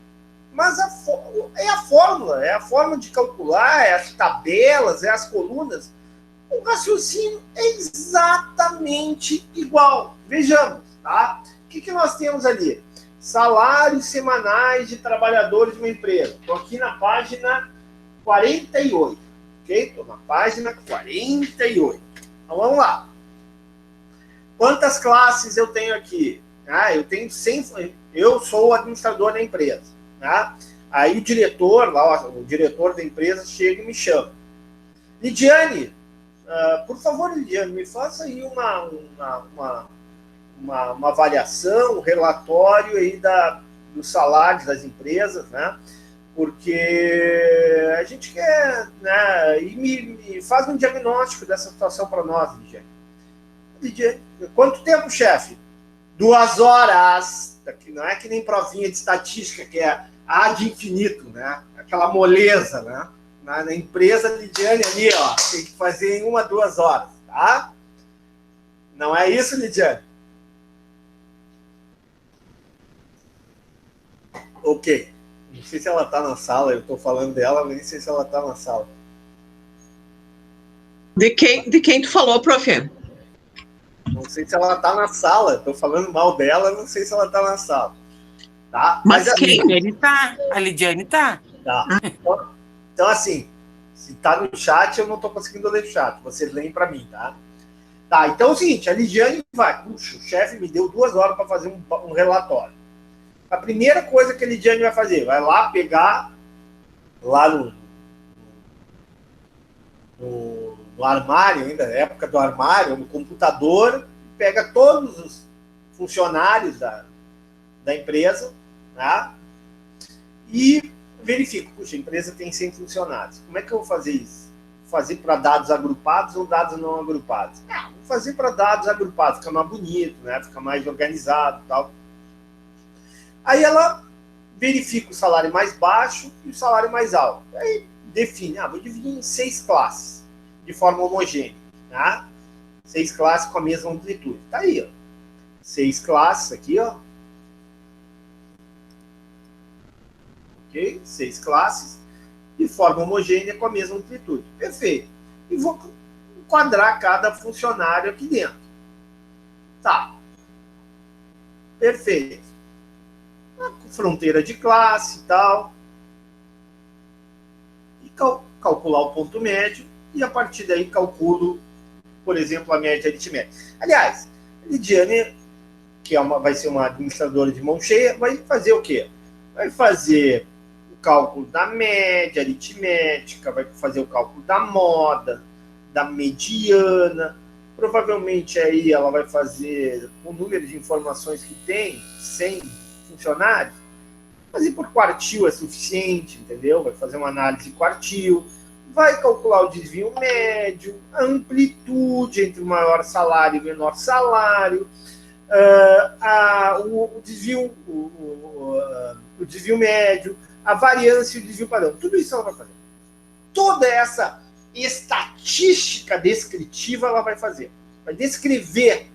Mas é a forma de calcular, é as tabelas, é as colunas. O raciocínio é exatamente igual. Vejamos, tá? O que nós temos ali? Salários semanais de trabalhadores de uma empresa. Estou aqui na página 48. Ok? Estou na página 48. Então vamos lá. Quantas classes eu tenho aqui? Eu tenho 100. Eu sou o administrador da empresa. Tá? Aí o diretor da empresa chega e me chama. Lidiane, por favor, Lidiane, me faça aí uma avaliação, um relatório aí dos salários das empresas, né? Porque a gente quer, né? E me faz um diagnóstico dessa situação para nós, Lidiane. Quanto tempo, chefe? 2 horas. que não é que nem provinha de estatística, que é ad infinito, né? Aquela moleza, né? Na empresa Lidiane ali, ó, tem que fazer em 1 a 2 horas, tá? Não é isso, Lidiane? Ok. Não sei se ela está na sala, eu estou falando dela, mas nem sei se ela está na sala. De quem tu falou, prof? Não sei se ela está na sala, estou falando mal dela, não sei se ela está na sala. Tá? Mas quem? A Lidiane tá. Tá. Então, assim, se está no chat, eu não estou conseguindo ler o chat. Vocês leem para mim, tá? Tá, então é o seguinte, a Lidiane vai... Puxa, o chefe me deu 2 horas para fazer um relatório. A primeira coisa que a Lidiane vai fazer, vai lá pegar lá no armário, ainda na época do armário, no computador, pega todos os funcionários da empresa, tá? E verifica, puxa, a empresa tem 100 funcionários. Como é que eu vou fazer isso? Fazer para dados agrupados ou dados não agrupados? Vou fazer para dados agrupados, fica mais bonito, né? Fica mais organizado e tal. Aí ela verifica o salário mais baixo e o salário mais alto. Aí define, vou dividir em 6 classes, de forma homogênea. Tá? 6 classes com a mesma amplitude. Tá aí, ó. 6 classes aqui, ó. Ok? 6 classes de forma homogênea com a mesma amplitude. Perfeito. E vou enquadrar cada funcionário aqui dentro. Tá. Perfeito. Fronteira de classe e tal. E calcular o ponto médio. E a partir daí calculo, por exemplo, a média aritmética. Aliás, a Lidiane, que vai ser uma administradora de mão cheia, vai fazer o quê? Vai fazer o cálculo da média aritmética, vai fazer o cálculo da moda, da mediana. Provavelmente aí ela vai fazer o número de informações que tem, 100 funcionários, fazer por quartil é suficiente, entendeu? Vai fazer uma análise quartil, vai calcular o desvio médio, a amplitude entre o maior salário e o menor salário, o desvio médio, a variância e o desvio padrão. Tudo isso ela vai fazer. Toda essa estatística descritiva ela vai fazer. Vai descrever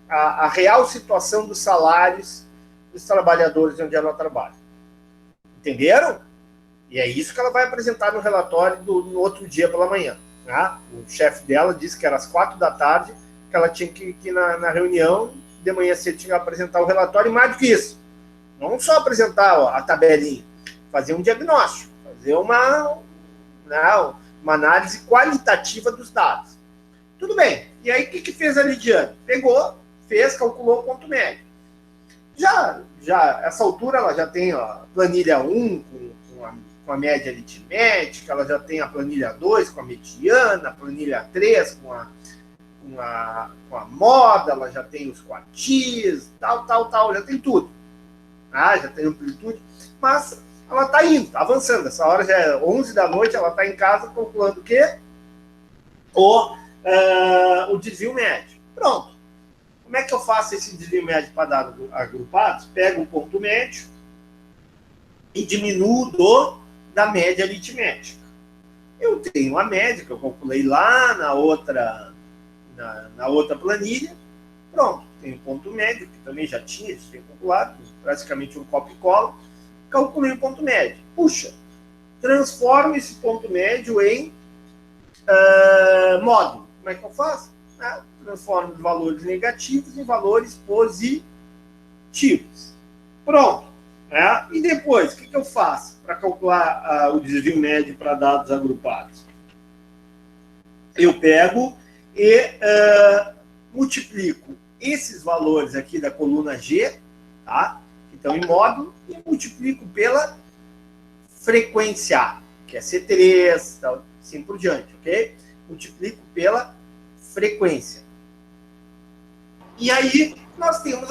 a real situação dos salários dos trabalhadores onde ela trabalha. Entenderam? E é isso que ela vai apresentar no relatório no outro dia pela manhã. Tá? O chefe dela disse que era às 4 da tarde, que ela tinha que ir na reunião, de manhã cedo tinha que apresentar o relatório, e mais do que isso. Não só apresentar a tabelinha, fazer um diagnóstico, fazer uma análise qualitativa dos dados. Tudo bem. E aí, o que fez a Lidiane? Pegou, calculou o ponto médio. Já essa altura, ela já tem a planilha 1 com a média aritmética, ela já tem a planilha 2 com a mediana, a planilha 3 com a moda, ela já tem os quartis, tal, já tem tudo. Já tem amplitude, mas ela está indo, está avançando. Essa hora já é 11 da noite, ela está em casa calculando o quê? O desvio médio. Pronto. Como é que eu faço esse desvio médio para dados agrupados? Pego o ponto médio e diminuo da média aritmética. Eu tenho a média, que eu calculei lá na outra planilha. Pronto, tenho o ponto médio, que também já tinha calculado, praticamente um copia e cola. Calculei o ponto médio. Puxa, transformo esse ponto médio em módulo. Como é que eu faço? Transformo os valores negativos em valores positivos. Pronto. E depois, o que eu faço para calcular o desvio médio para dados agrupados? Eu pego e multiplico esses valores aqui da coluna G, tá? Que estão em módulo, e multiplico pela frequência, que é C3, tal, assim por diante, ok? Multiplico pela frequência. E aí, nós temos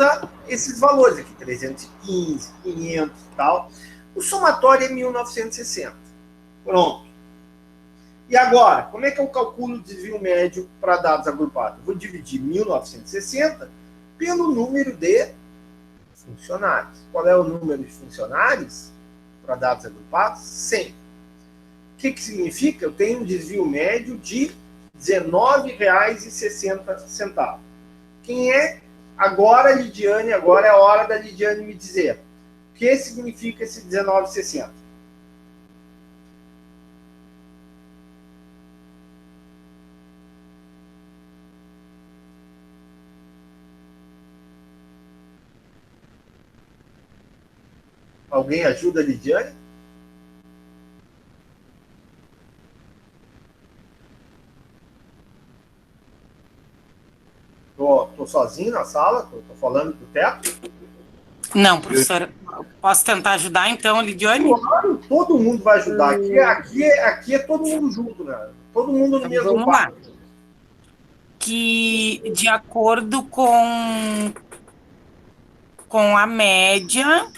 esses valores aqui, 315, 500 e tal. O somatório é 1960. Pronto. E agora, como é que eu calculo o desvio médio para dados agrupados? Vou dividir 1960 pelo número de funcionários. Qual é o número de funcionários para dados agrupados? 100. O que significa? Eu tenho um desvio médio de R$19,60. Quem é? Agora, Lidiane, agora é a hora da Lidiane me dizer. O que significa esse R$19,60? Alguém ajuda a Lidiane? Tô sozinho na sala? Tô falando pro teto? Não, professora. Posso tentar ajudar, então, Lidiane? Claro, todo mundo vai ajudar. Aqui é todo mundo junto, né? Todo mundo no Então, mesmo vamos barco. lá. Que, de acordo com a média,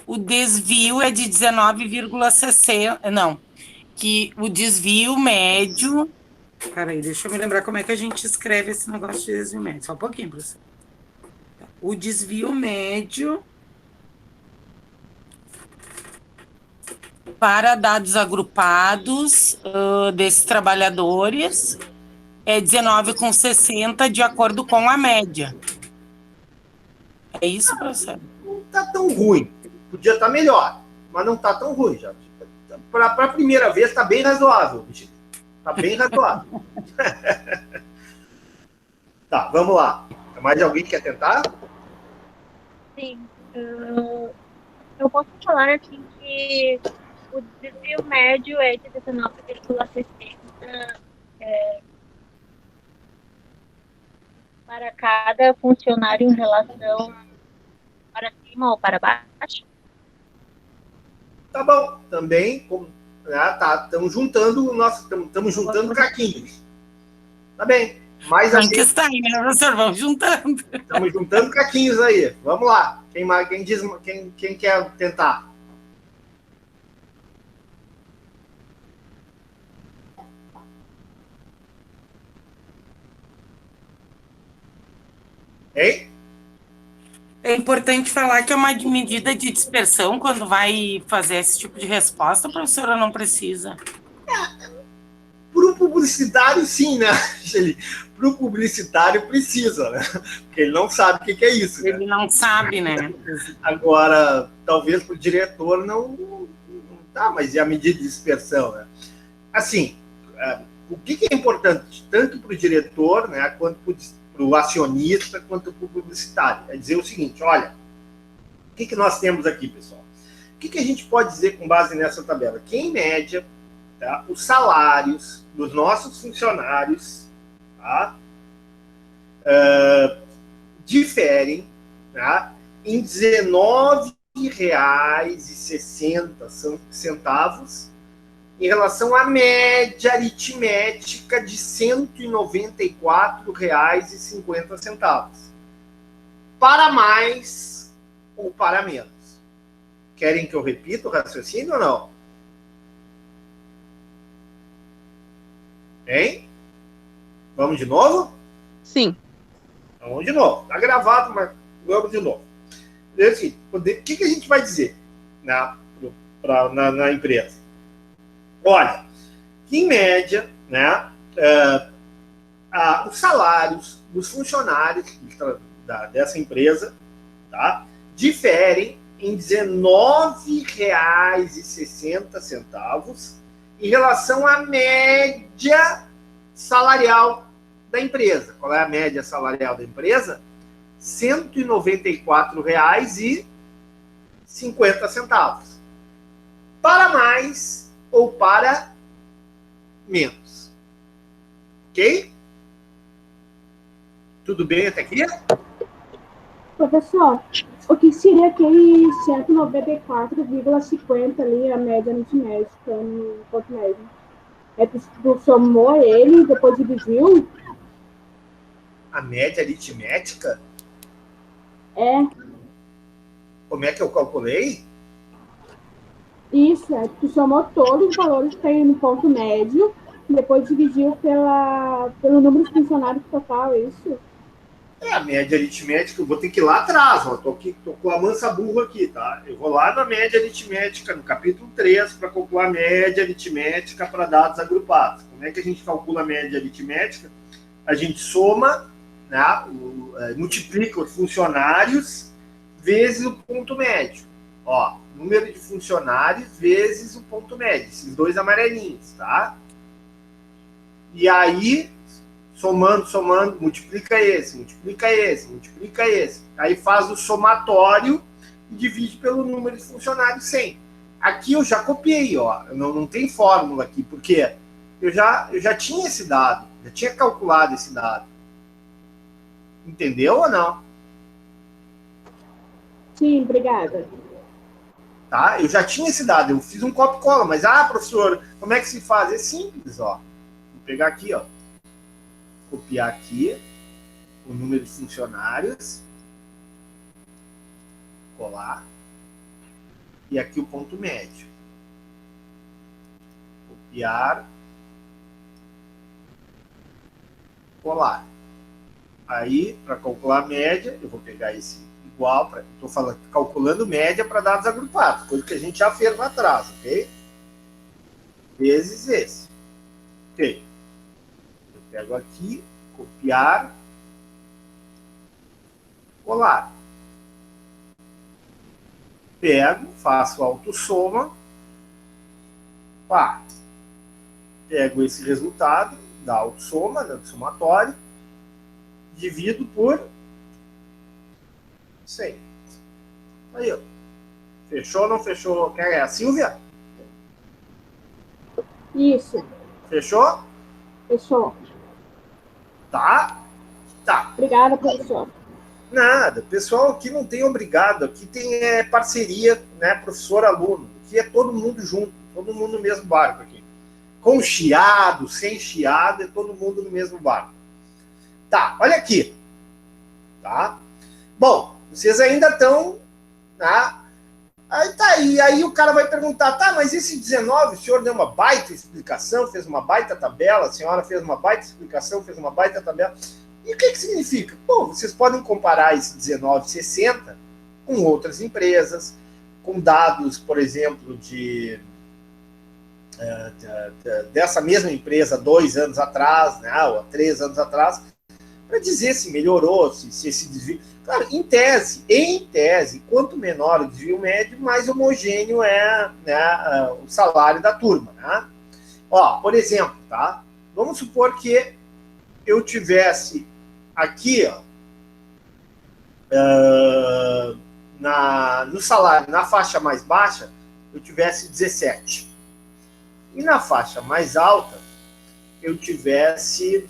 o desvio é de 19,60. Não, que o desvio médio. Peraí, deixa eu me lembrar como é que a gente escreve esse negócio de desvio médio. Só um pouquinho, professor. O desvio médio para dados agrupados desses trabalhadores é 19,60 de acordo com a média. É isso, professor? Não tá tão ruim. Podia estar melhor, mas não tá tão ruim já. Para a primeira vez tá bem razoável, bicho. Tá bem razoável. Tá, vamos lá. Mais alguém quer tentar? Sim. Eu posso falar assim que o desvio médio é de 19,60 para cada funcionário em relação para cima ou para baixo. Tá bom. Também, estamos juntando estamos juntando caquinhos. Tá bem. Mais Tem que estar aí, né, professor? Vamos juntando. Estamos juntando caquinhos aí. Vamos lá. Quem quer tentar? Hein? É importante falar que é uma medida de dispersão quando vai fazer esse tipo de resposta, a professora não precisa. Para o publicitário, sim, né, Angeli? Para o publicitário, precisa, né? Porque ele não sabe o que é isso. Né? Ele não sabe, né? Agora, talvez para o diretor não tá, mas é a medida de dispersão, né? Assim, o que é importante, tanto para o diretor, né, quanto para o acionista, quanto para o publicitário? É dizer o seguinte, olha, o que nós temos aqui, pessoal? O que a gente pode dizer com base nessa tabela? Que, em média, tá, os salários dos nossos funcionários, tá, diferem, tá, em R$19,60 em relação à média aritmética de R$194,50. Para mais ou para menos? Querem que eu repita o raciocínio ou não? Hein? Vamos de novo? Sim. Vamos de novo. Está gravado, mas vamos de novo. Assim, o que a gente vai dizer na empresa? Olha, que em média, né, os salários dos funcionários dessa empresa, tá, diferem em R$19,60 em relação à média salarial da empresa. Qual é a média salarial da empresa? R$194,50. Para mais ou para menos. Ok? Tudo bem até aqui? Professor, o que seria aquele 194,50 ali, a média aritmética no ponto médio? Tu somou ele e depois dividiu? A média aritmética? É. Como é que eu calculei? Isso, tu somou todos os valores que tem no ponto médio e depois dividiu pelo número de funcionários total, isso? É a média aritmética, eu vou ter que ir lá atrás, ó, tô com a mansa burro aqui, tá? Eu vou lá na média aritmética, no capítulo 3, para calcular a média aritmética para dados agrupados. Como é que a gente calcula a média aritmética? A gente soma, né, multiplica os funcionários vezes o ponto médio. Ó, número de funcionários vezes o ponto médio, esses dois amarelinhos, tá? E aí, somando, multiplica esse. Aí faz o somatório e divide pelo número de funcionários 100. Aqui eu já copiei, ó. Não tem fórmula aqui, porque eu já tinha esse dado, já tinha calculado esse dado. Entendeu ou não? Sim, obrigada. Tá? Eu já tinha esse dado, eu fiz um copia e cola, mas, professor, como é que se faz? É simples, ó. Vou pegar aqui, ó. Copiar aqui o número de funcionários, colar, e aqui o ponto médio. Copiar, colar. Aí, para calcular a média, eu vou pegar esse igual, estou calculando média para dados agrupados, coisa que a gente já fez lá atrás, ok? Vezes esse. Ok. Eu pego aqui, copiar, colar. Pego, faço autossoma, pá. Pego esse resultado da autossoma, do somatório, divido por 100. Aí, ó. Fechou ou não fechou? Quem é a Silvia? Isso. Fechou? Fechou. Tá? Tá. Obrigada, professor. Nada. Pessoal, aqui não tem obrigado. Aqui tem parceria, né? Professor-aluno. Aqui é todo mundo junto. Todo mundo no mesmo barco aqui. Com chiado, sem chiado, é todo mundo no mesmo barco. Tá, olha aqui. Tá? Bom, vocês ainda estão, tá? Aí tá aí. Aí o cara vai perguntar, tá, mas esse 19, o senhor deu uma baita explicação, fez uma baita tabela, a senhora fez uma baita explicação, fez uma baita tabela. E o que significa? Bom, vocês podem comparar esse 1960 com outras empresas, com dados, por exemplo, dessa mesma empresa 2 anos atrás, né, ou 3 anos atrás, para dizer se melhorou, se esse desvio... Claro, em tese, quanto menor o desvio médio, mais homogêneo é, né, o salário da turma. Né? Ó, por exemplo, tá? Vamos supor que eu tivesse aqui, ó, no salário, na faixa mais baixa, eu tivesse 17. E na faixa mais alta, eu tivesse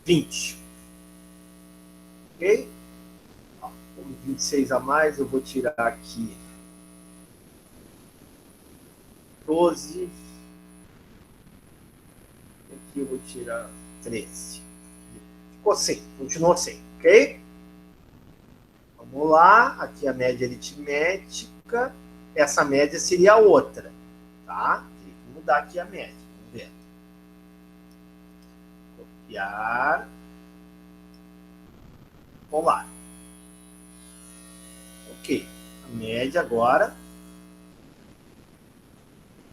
20. Ok? Com 26 a mais, eu vou tirar aqui 12. Aqui eu vou tirar 13. Ficou 100, continuou 100, ok? Vamos lá, aqui a média aritmética. Essa média seria a outra, tá? Vou mudar aqui a média, vamos ver. Copiar. Colar. Ok. A média agora.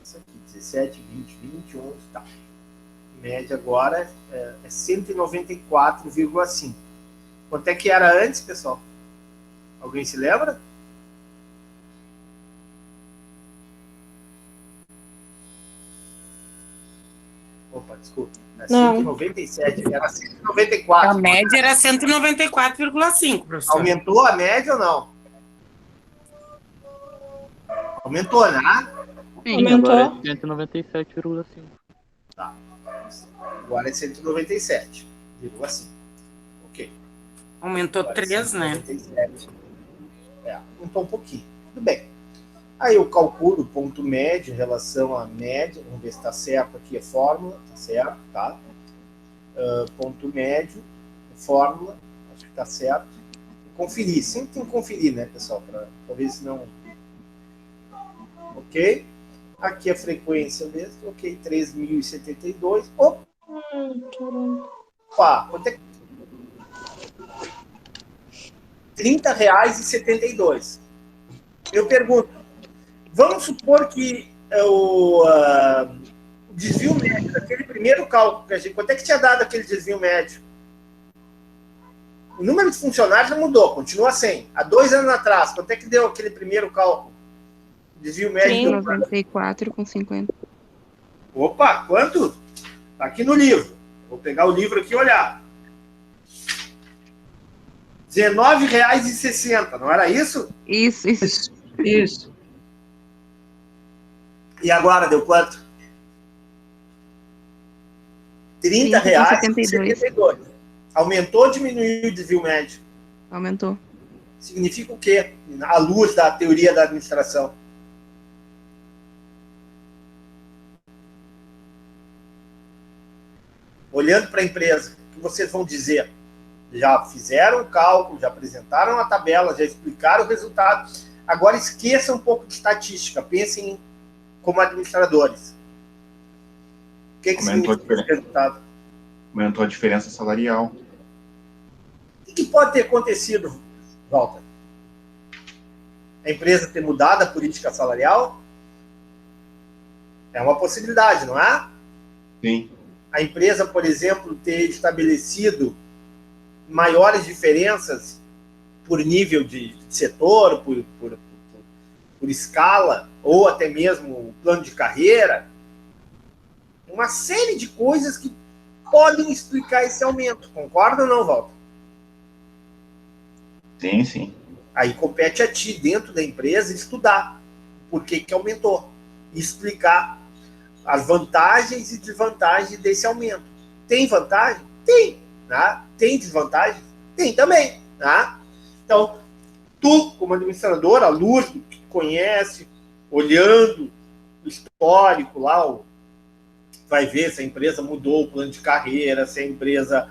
Isso aqui, 17, 20, 20, 11, tá. A média agora é 194,5. Quanto é que era antes, pessoal? Alguém se lembra? Opa, desculpa. Era 197, era 194. A média era 194,5, professor. Aumentou a média ou não? Aumentou, né? Sim, Aumentou. agora é 197,5. Tá. Agora é 197,5. Ok. Aumentou Agora 3, né? 197. Aumentou um pouquinho. Tudo bem. Aí eu calculo o ponto médio em relação à média. Vamos ver se está certo aqui a fórmula. Está certo, tá? Ponto médio, fórmula. Acho que está certo. Conferir. Sempre tem que conferir, né, pessoal? Para ver se não... Ok? Aqui a frequência mesmo, ok, 3.072. Opa, quanto é que... R$30,72. Eu pergunto, vamos supor que o desvio médio, aquele primeiro cálculo que a gente... Quanto é que tinha dado aquele desvio médio? O número de funcionários não mudou, continua 100. Há 2 anos atrás, quanto é que deu aquele primeiro cálculo? Desvio médio... 94,50. Opa, quanto? Está aqui no livro. Vou pegar o livro aqui e olhar. R$19,60, não era isso? Isso. E agora deu quanto? R$30,72. Aumentou ou diminuiu o desvio médio? Aumentou. Significa o quê? À luz da teoria da administração. Olhando para a empresa, o que vocês vão dizer? Já fizeram o cálculo, já apresentaram a tabela, já explicaram o resultado. Agora esqueçam um pouco de estatística, pensem como administradores. O que significa esse resultado? Aumentou a diferença salarial. O que pode ter acontecido, Walter? A empresa ter mudado a política salarial? É uma possibilidade, não é? Sim. A empresa, por exemplo, ter estabelecido maiores diferenças por nível de setor, por escala, ou até mesmo plano de carreira. Uma série de coisas que podem explicar esse aumento. Concorda ou não, Walter? Sim, sim. Aí compete a ti, dentro da empresa, estudar por que aumentou. E explicar as vantagens e desvantagens desse aumento. Tem vantagem? Tem. Né? Tem desvantagem? Tem também. Né? Então, tu, como administrador, à luz do que conhece, olhando o histórico lá, vai ver se a empresa mudou o plano de carreira, se a empresa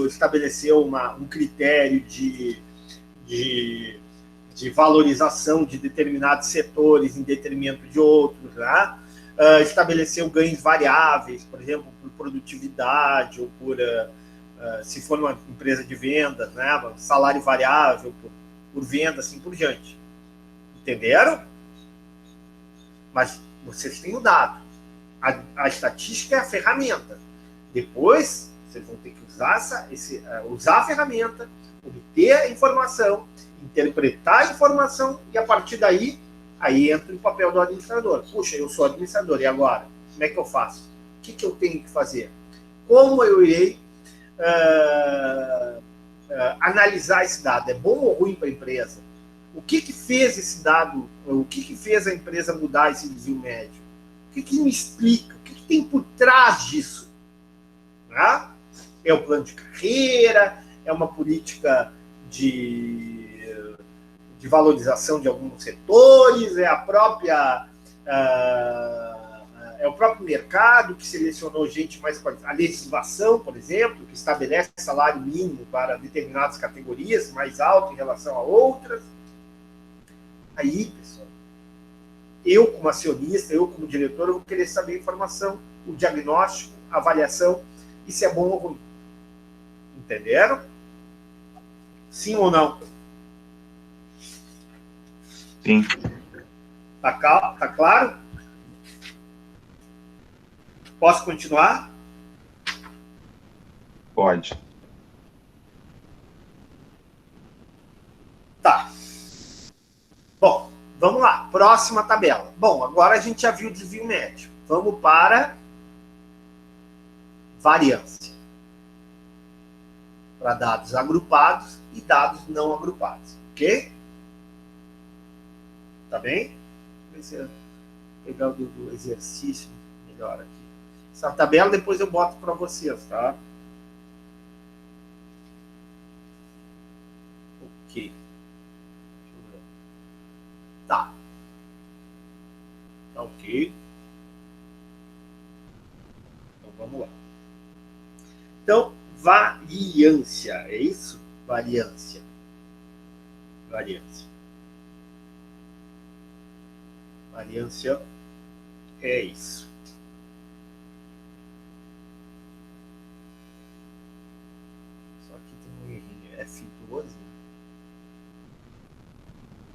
estabeleceu um critério de valorização de determinados setores em detrimento de outros, né? Estabeleceu ganhos variáveis, por exemplo, por produtividade, ou por, se for uma empresa de vendas, né? Salário variável por venda, assim por diante. Entenderam? Mas vocês têm o dado. A estatística é a ferramenta. Depois, vocês vão ter que usar a ferramenta, obter a informação, interpretar a informação e, a partir daí, aí entra o papel do administrador. Puxa, eu sou administrador, e agora? Como é que eu faço? O que eu tenho que fazer? Como eu irei analisar esse dado? É bom ou ruim para a empresa? O que fez esse dado, o que fez a empresa mudar esse desvio médio? O que me explica? O que tem por trás disso? Né? É o plano de carreira? É uma política de valorização de alguns setores? É é o próprio mercado que selecionou gente mais qualificada? A legislação, por exemplo, que estabelece salário mínimo para determinadas categorias, mais alto em relação a outras? Aí, pessoal, eu como acionista, eu como diretor, eu vou querer saber a informação, o diagnóstico, a avaliação, e se é bom ou ruim. Entenderam? Sim ou não? Sim. Tá claro? Posso continuar? Pode. Tá. Bom, vamos lá. Próxima tabela. Bom, agora a gente já viu o desvio médio. Vamos para variância. Para dados agrupados e dados não agrupados. Ok? Tá bem? Deixa eu pegar o do exercício melhor aqui. Essa tabela depois eu boto para vocês, tá? Ok. Tá. Tá ok. Então vamos lá. Então, variância, é isso? Variância. Variância é isso. Só que tem um errinho. F12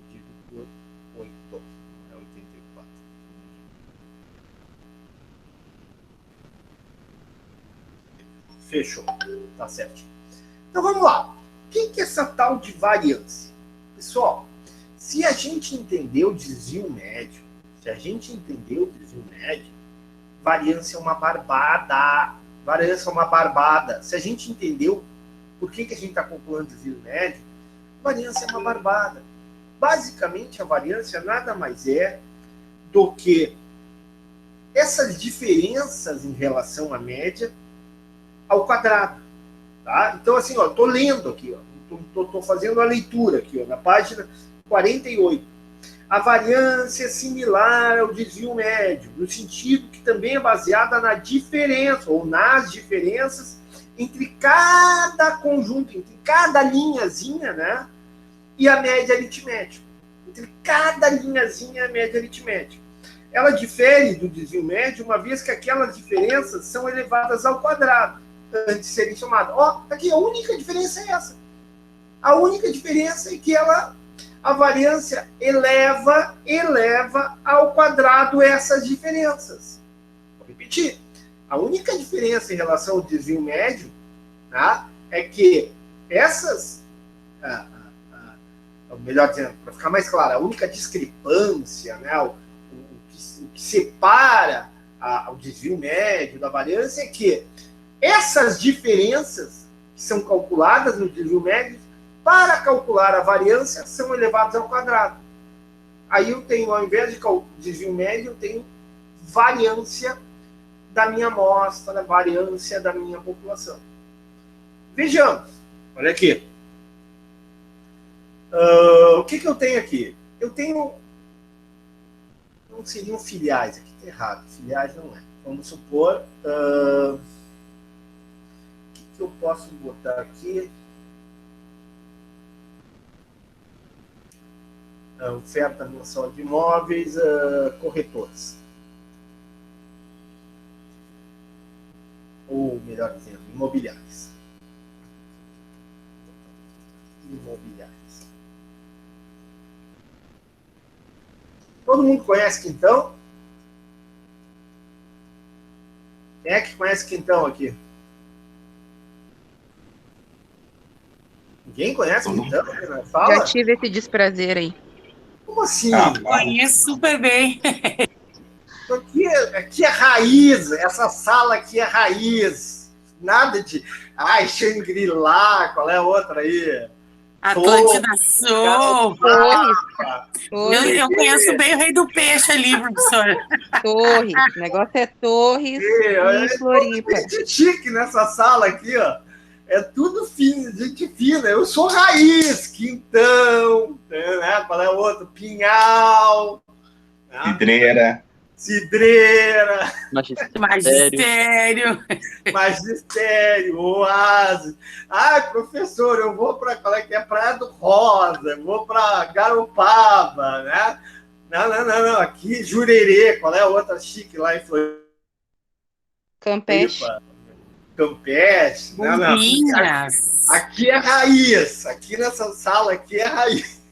dividido por 8. É 84. Fechou. Tá certo. Então vamos lá. O que é essa tal de variância? Pessoal, se a gente entender o desvio médio, variância é uma barbada. Variância é uma barbada. Se a gente entendeu por que a gente está calculando desvio médio, variância é uma barbada. Basicamente, a variância nada mais é do que essas diferenças em relação à média ao quadrado. Tá? Então, assim, ó, estou lendo aqui, estou fazendo a leitura aqui, ó, na página 48. A variância é similar ao desvio médio, no sentido que também é baseada na diferença, ou nas diferenças, entre cada conjunto, entre cada linhazinha, né, e a média aritmética. Entre cada linhazinha e a média aritmética. Ela difere do desvio médio, uma vez que aquelas diferenças são elevadas ao quadrado, antes de serem somadas. Ó, aqui a única diferença é essa. A única diferença é que a variância eleva ao quadrado essas diferenças. Vou repetir. A única diferença em relação ao desvio médio, tá, é que essas, melhor dizendo, para ficar mais claro, a única discrepância, né, o que separa o desvio médio da variância é que essas diferenças que são calculadas no desvio médio, para calcular a variância, são elevadas ao quadrado. Aí eu tenho, ao invés de desvio médio, eu tenho variância da minha amostra, variância da minha população. Vejamos. Olha aqui. O que eu tenho aqui? Eu tenho... Não seriam filiais, aqui está errado. Filiais não é. Vamos supor... o que eu posso botar aqui? Oferta mensal de imóveis, corretores. Ou, melhor dizendo, imobiliários. Todo mundo conhece Quintão? Quem é que conhece Quintão aqui? Ninguém conhece Quintão? Fala. Já tive esse desprazer aí. Como assim? Conheço super bem. Aqui é raiz, essa sala aqui é raiz. Nada de... Ai, Shangri-La, qual é a outra aí? Atlântida Sul. Torres. Eu conheço bem o Rei do Peixe ali, professor. Torres. O negócio é Torres e Floripa. É chique nessa sala aqui, ó. É tudo fino, gente fina. Eu sou raiz, Quintão, né? Qual é o outro? Pinhal. Cidreira. Magistério. Oásis. Ai, professor, eu vou para qual é que é? Praia do Rosa, eu vou para Garopaba, né? Não. Aqui, Jurerê, qual é a outra chique lá em Floripa? Campeche. Não. Aqui é raiz. Aqui nessa sala aqui é raiz.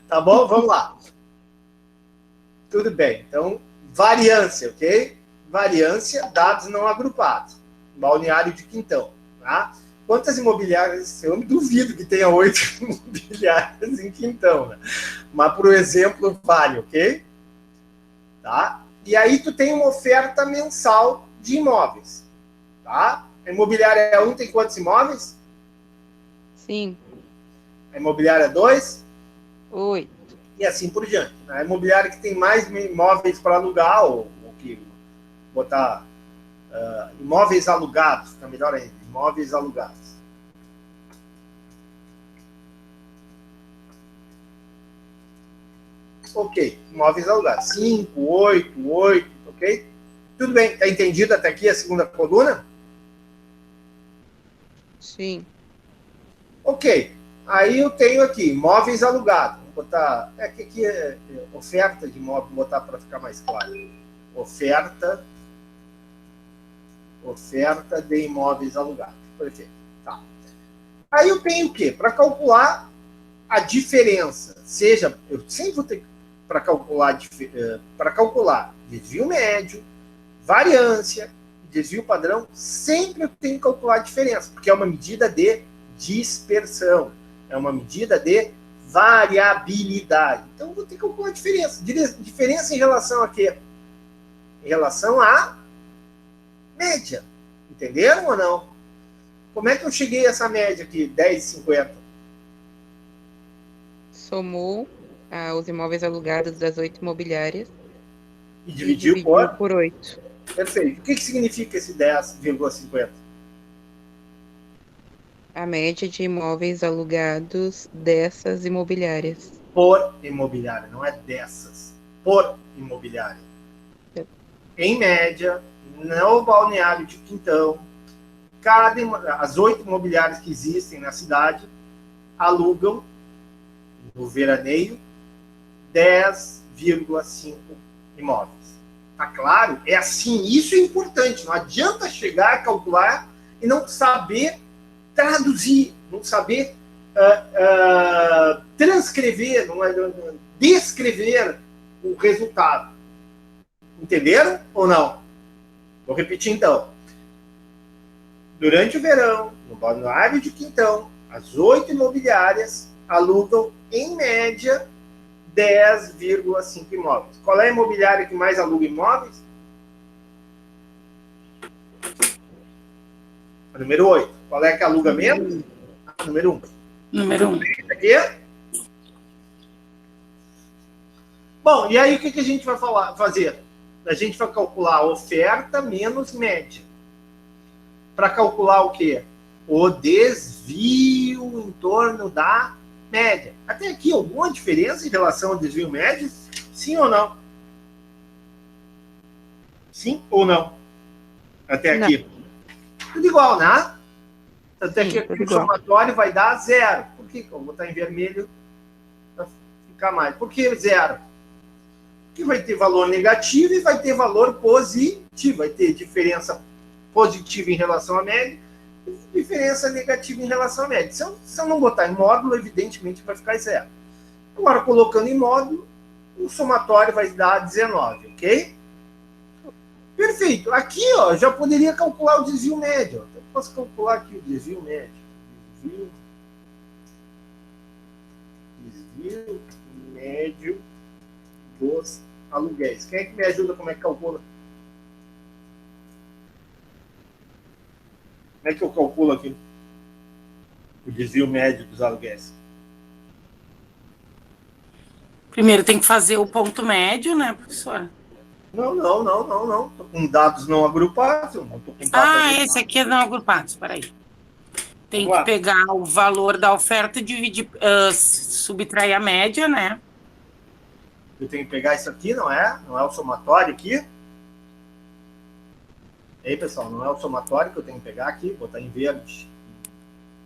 Tá bom? Vamos lá. Tudo bem. Então, variância, ok? Variância, dados não agrupados. Balneário de Quintão. Tá? Quantas imobiliárias? Eu me duvido que tenha 8 imobiliárias em Quintão, né? Mas, por exemplo, vale, ok? Tá? E aí tu tem uma oferta mensal de imóveis. Tá? A imobiliária 1 tem quantos imóveis? 5. A imobiliária 2? 8. E assim por diante. A imobiliária que tem mais imóveis para alugar, ou que botar imóveis alugados, fica melhor ainda, imóveis alugados. Ok, imóveis alugados. 5, 8, ok? Tudo bem, está entendido até aqui a segunda coluna? Sim. Ok, aí eu tenho aqui, imóveis alugados. botar... que é oferta de imóvel, vou botar para ficar mais claro. Oferta de imóveis alugados. Perfeito. Tá. Aí eu tenho o quê? Para calcular a diferença, seja... Eu sempre vou ter para calcular desvio médio, variância, desvio padrão, sempre eu tenho que calcular a diferença, porque é uma medida de dispersão, é uma medida de variabilidade. Então, eu vou ter que calcular a diferença. Diferença em relação a quê? Em relação à média. Entenderam ou não? Como é que eu cheguei a essa média aqui, 10,50? Somou os imóveis alugados das 8 imobiliárias E dividiu por 8. Perfeito. O que significa esse 10,50? A média de imóveis alugados dessas imobiliárias. Por imobiliária, não é dessas. Por imobiliária. Em média, no balneário de Quintão, as 8 imobiliárias que existem na cidade alugam, no veraneio, 10,5 imóveis. Tá claro? É assim, isso é importante. Não adianta chegar, calcular e não saber traduzir, não saber transcrever, descrever o resultado. Entenderam ou não? Vou repetir então. Durante o verão, no balneário de Quintão, as 8 imobiliárias alugam, em média, 10,5 imóveis. Qual é a imobiliária que mais aluga imóveis? A número 8. Qual é que aluga menos? A número 1. Número 1. Aqui? Bom, e aí o que a gente vai fazer? A gente vai calcular a oferta menos média. Para calcular o quê? O desvio em torno da média. Até aqui, alguma diferença em relação ao desvio médio? Sim ou não? Sim ou não? Até aqui. Não. Tudo igual, né? Até aqui o somatório vai dar 0. Por que? Eu vou botar em vermelho para ficar mais. Por que 0? Porque vai ter valor negativo e vai ter valor positivo. Vai ter diferença positiva em relação à média e diferença negativa em relação à média. Se eu não botar em módulo, evidentemente vai ficar 0. Agora, colocando em módulo, o somatório vai dar 19, ok? Perfeito. Aqui, ó, já poderia calcular o desvio médio. Eu posso calcular aqui o desvio médio. Desvio médio dos aluguéis. Quem é que me ajuda? Como é que calcula? Como é que eu calculo aqui o desvio médio dos aluguéis? Primeiro tem que fazer o ponto médio, né, professora? Não. Estou com dados não agrupados. Não tô com dados esse aqui é não agrupados, peraí. Tem que pegar o valor da oferta e dividir, subtrair a média, né? Eu tenho que pegar isso aqui, não é? Não é o somatório aqui? E aí, pessoal, não é o somatório que eu tenho que pegar aqui, botar em verde,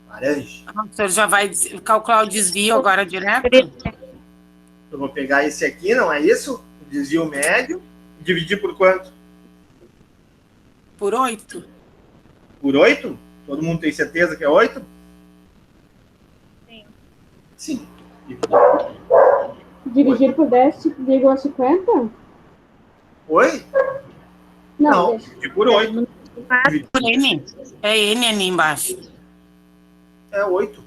laranja. O senhor já vai calcular o desvio agora direto? Eu vou pegar esse aqui, não é isso? O desvio médio. Dividir por quanto? Por 8. Por 8? Todo mundo tem certeza que é 8? Sim. Sim. Dividir por 10,50? Oi? Não, dividir por 8. Por N. É N ali embaixo. É 8.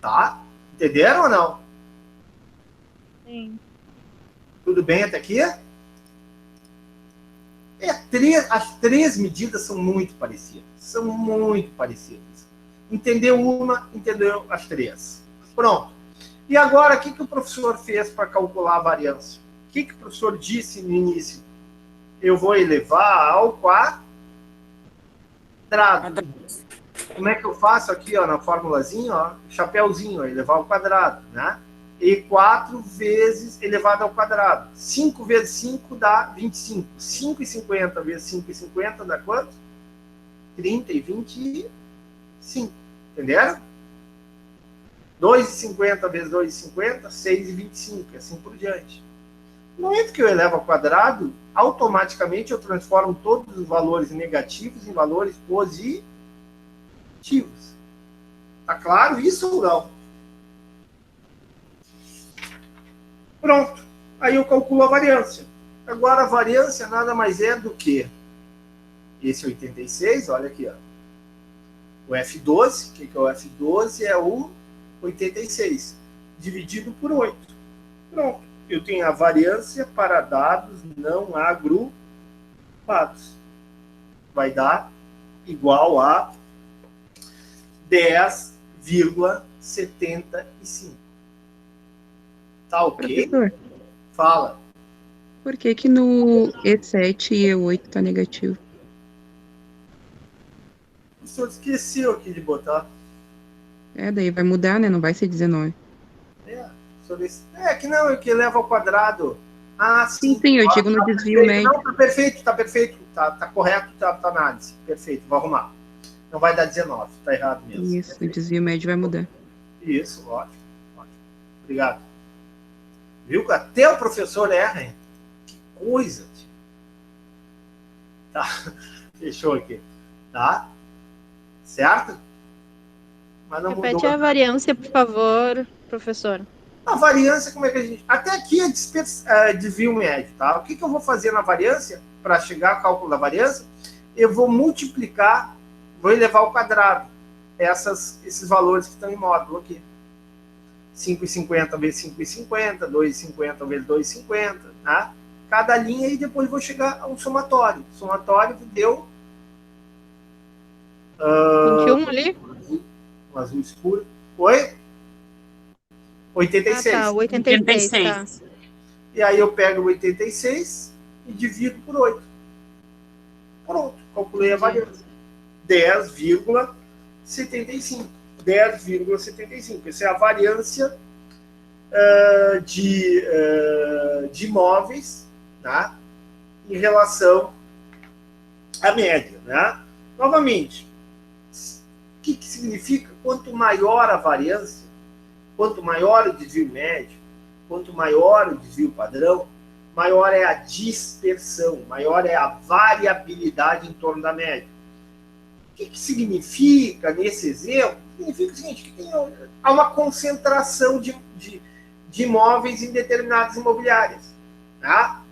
Tá? Entenderam ou não? Sim. Tudo bem até aqui? As 3 medidas são muito parecidas. São muito parecidas. Entendeu uma, entendeu as 3. Pronto. E agora, o que o professor fez para calcular a variância? O que o professor disse no início? Eu vou elevar ao quadrado. Como é que eu faço aqui, ó, na formulazinha, ó, chapéuzinho, ó, elevar ao quadrado, né? E 4 vezes elevado ao quadrado. 5 vezes 5 dá 25. 5,50 vezes 5,50 dá quanto? 30 e 25. Entenderam? 2,50 vezes 2,50, 6,25, e assim por diante. No momento que eu elevo ao quadrado, automaticamente eu transformo todos os valores negativos em valores positivos. Tá claro isso ou não? Pronto. Aí eu calculo a variância. Agora a variância nada mais é do que esse 86, olha aqui, ó. O F12, o que é o F12? É o 86, dividido por 8. Pronto. Eu tenho a variância para dados não agrupados. Vai dar igual a 10,75. Tá ok? Professor, Fala. por que que no E7 e E8 tá negativo? O senhor esqueceu aqui de botar. Daí vai mudar, né? Não vai ser 19. Que não, é que leva ao quadrado. Ah, sim. Sim, eu digo no desvio médio. Não, tá perfeito. Tá correto a análise. Perfeito, vou arrumar. Não vai dar 19, tá errado mesmo. Isso, perfeito. o desvio médio vai mudar. Isso, ótimo. Obrigado. Viu que até o professor erra, hein? Que coisa, tio. Tá, fechou aqui. Tá? Certo? Mas não Repete mudou. a variância, por favor, professor. A variância, como é que a gente... Até aqui é desvio médio, tá? O que eu vou fazer na variância, para chegar ao cálculo da variância? Eu vou multiplicar, vou elevar ao quadrado esses valores que estão em módulo aqui. 5,50 vezes 5,50, 2,50 vezes 2,50, tá? Cada linha e depois vou chegar ao somatório. O somatório deu... 21 ali? Um azul escuro. Oi? 86. Ah, tá, 86, tá. E aí eu pego o 86 e divido por 8. Pronto, calculei a variância. 10,75. 10,75. Essa é a variância de imóveis, tá? Em relação à média. Né? Novamente, o que significa? Quanto maior a variância, quanto maior o desvio médio, quanto maior o desvio padrão, maior é a dispersão, maior é a variabilidade em torno da média. O que significa, nesse exemplo? Significa o seguinte, que há uma concentração de imóveis em determinadas imobiliárias. Tá?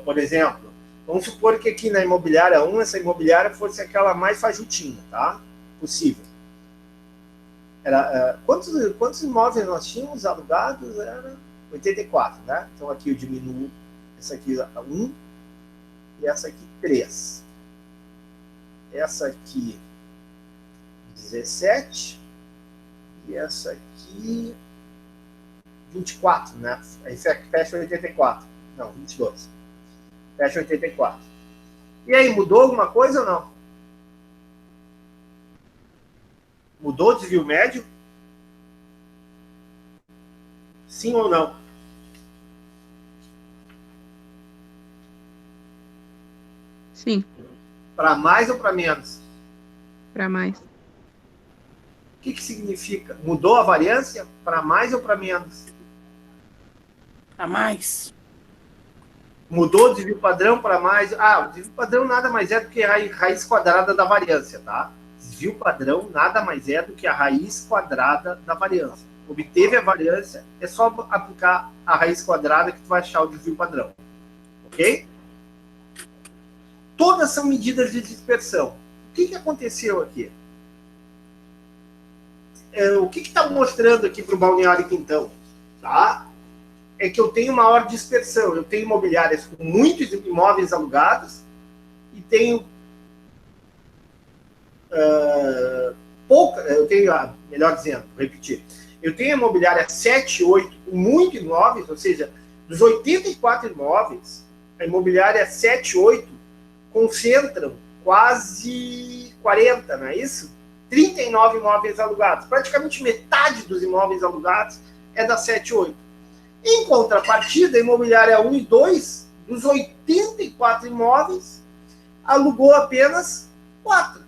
Por exemplo, vamos supor que aqui na imobiliária 1, essa imobiliária fosse aquela mais fajutinha, tá? Possível. Quantos imóveis nós tínhamos alugados? Era 84, né? Então aqui eu diminuo essa aqui 1 e essa aqui 3. Essa aqui 17 e essa aqui 24, né? Aí fecha 84. Não, 22. Fecha 84. E aí, mudou alguma coisa ou não? Mudou o desvio médio? Sim ou não? Sim. Para mais ou para menos? Para mais. O que significa? Mudou a variância? Para mais ou para menos? Para mais. Mudou o desvio padrão para mais? O desvio padrão nada mais é do que a raiz quadrada da variância, tá? Desvio padrão nada mais é do que a raiz quadrada da variância. Obteve a variância, é só aplicar a raiz quadrada que tu vai achar o desvio padrão. Ok? Todas são medidas de dispersão. O que aconteceu aqui? O que está mostrando aqui para o Balneário Quintão? Tá? É que eu tenho maior dispersão. Eu tenho imobiliárias com muitos imóveis alugados e tenho eu tenho, melhor dizendo, vou repetir, eu tenho imobiliária 7, 8 com muitos imóveis, ou seja, dos 84 imóveis, a imobiliária 7, 8 concentram quase 40, não é isso? 39 imóveis alugados. Praticamente metade dos imóveis alugados é da 7, 8. Em contrapartida, a imobiliária 1 e 2, dos 84 imóveis, alugou apenas 4.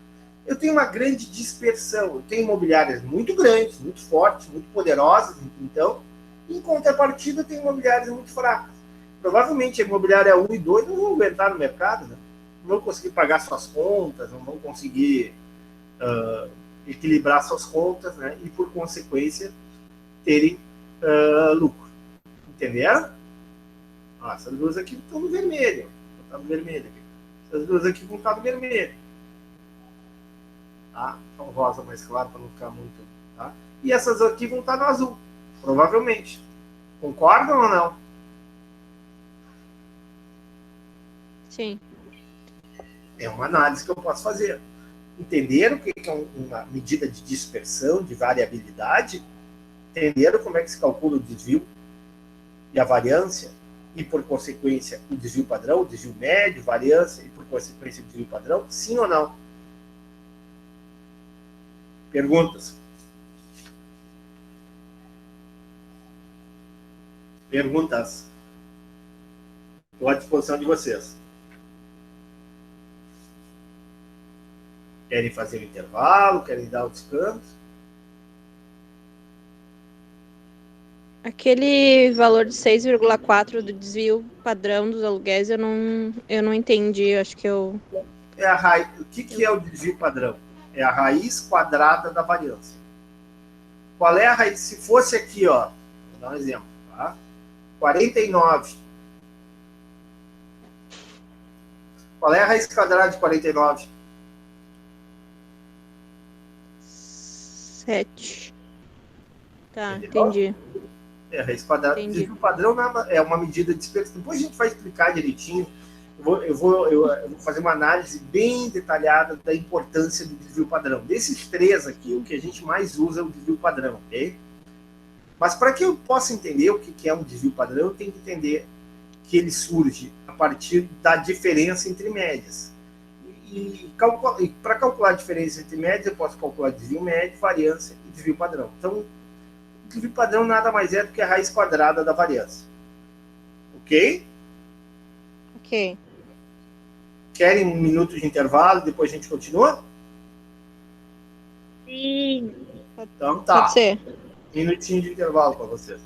eu tenho uma grande dispersão. Eu tenho imobiliárias muito grandes, muito fortes, muito poderosas, então, em contrapartida, eu tenho imobiliárias muito fracas. Provavelmente a imobiliária 1 e 2 não vão aguentar no mercado, né? Não vão conseguir pagar suas contas, não vão conseguir equilibrar suas contas, né? E, por consequência, terem lucro. Entenderam? Essas duas aqui estão no vermelho. Vou botar no vermelho aqui. Essas duas aqui vão estar no vermelho. Tá? Então, rosa mais claro para não ficar muito. Tá? E essas aqui vão estar no azul, provavelmente. Concordam ou não? Sim. É uma análise que eu posso fazer. Entenderam o que é uma medida de dispersão, de variabilidade? Entenderam como é que se calcula o desvio e a variância? E, por consequência, o desvio padrão, o desvio médio, variância e, por consequência, o desvio padrão? Sim ou não? Perguntas? Perguntas? Estou à disposição de vocês. Querem fazer o intervalo? Querem dar o descanso? Aquele valor de 6,4 do desvio padrão dos aluguéis, eu não entendi. Acho que eu. O que é o desvio padrão? É a raiz quadrada da variância. Qual é a raiz? Se fosse aqui, ó, vou dar um exemplo, tá? 49. Qual é a raiz quadrada de 49? 7. Tá, Entendeu? entendi. É a raiz quadrada. Entendi. Desvio padrão é uma medida de dispersão. Depois a gente vai explicar direitinho. Eu vou fazer uma análise bem detalhada da importância do desvio padrão. Desses três aqui, o que a gente mais usa é o desvio padrão, ok? Mas para que eu possa entender o que é um desvio padrão, eu tenho que entender que ele surge a partir da diferença entre médias. E para calcular a diferença entre médias, eu posso calcular desvio médio, variância e desvio padrão. Então, o desvio padrão nada mais é do que a raiz quadrada da variância. Ok? Ok. Querem um minuto de intervalo, depois a gente continua? Sim. Então tá. Pode ser. Minutinho de intervalo para vocês.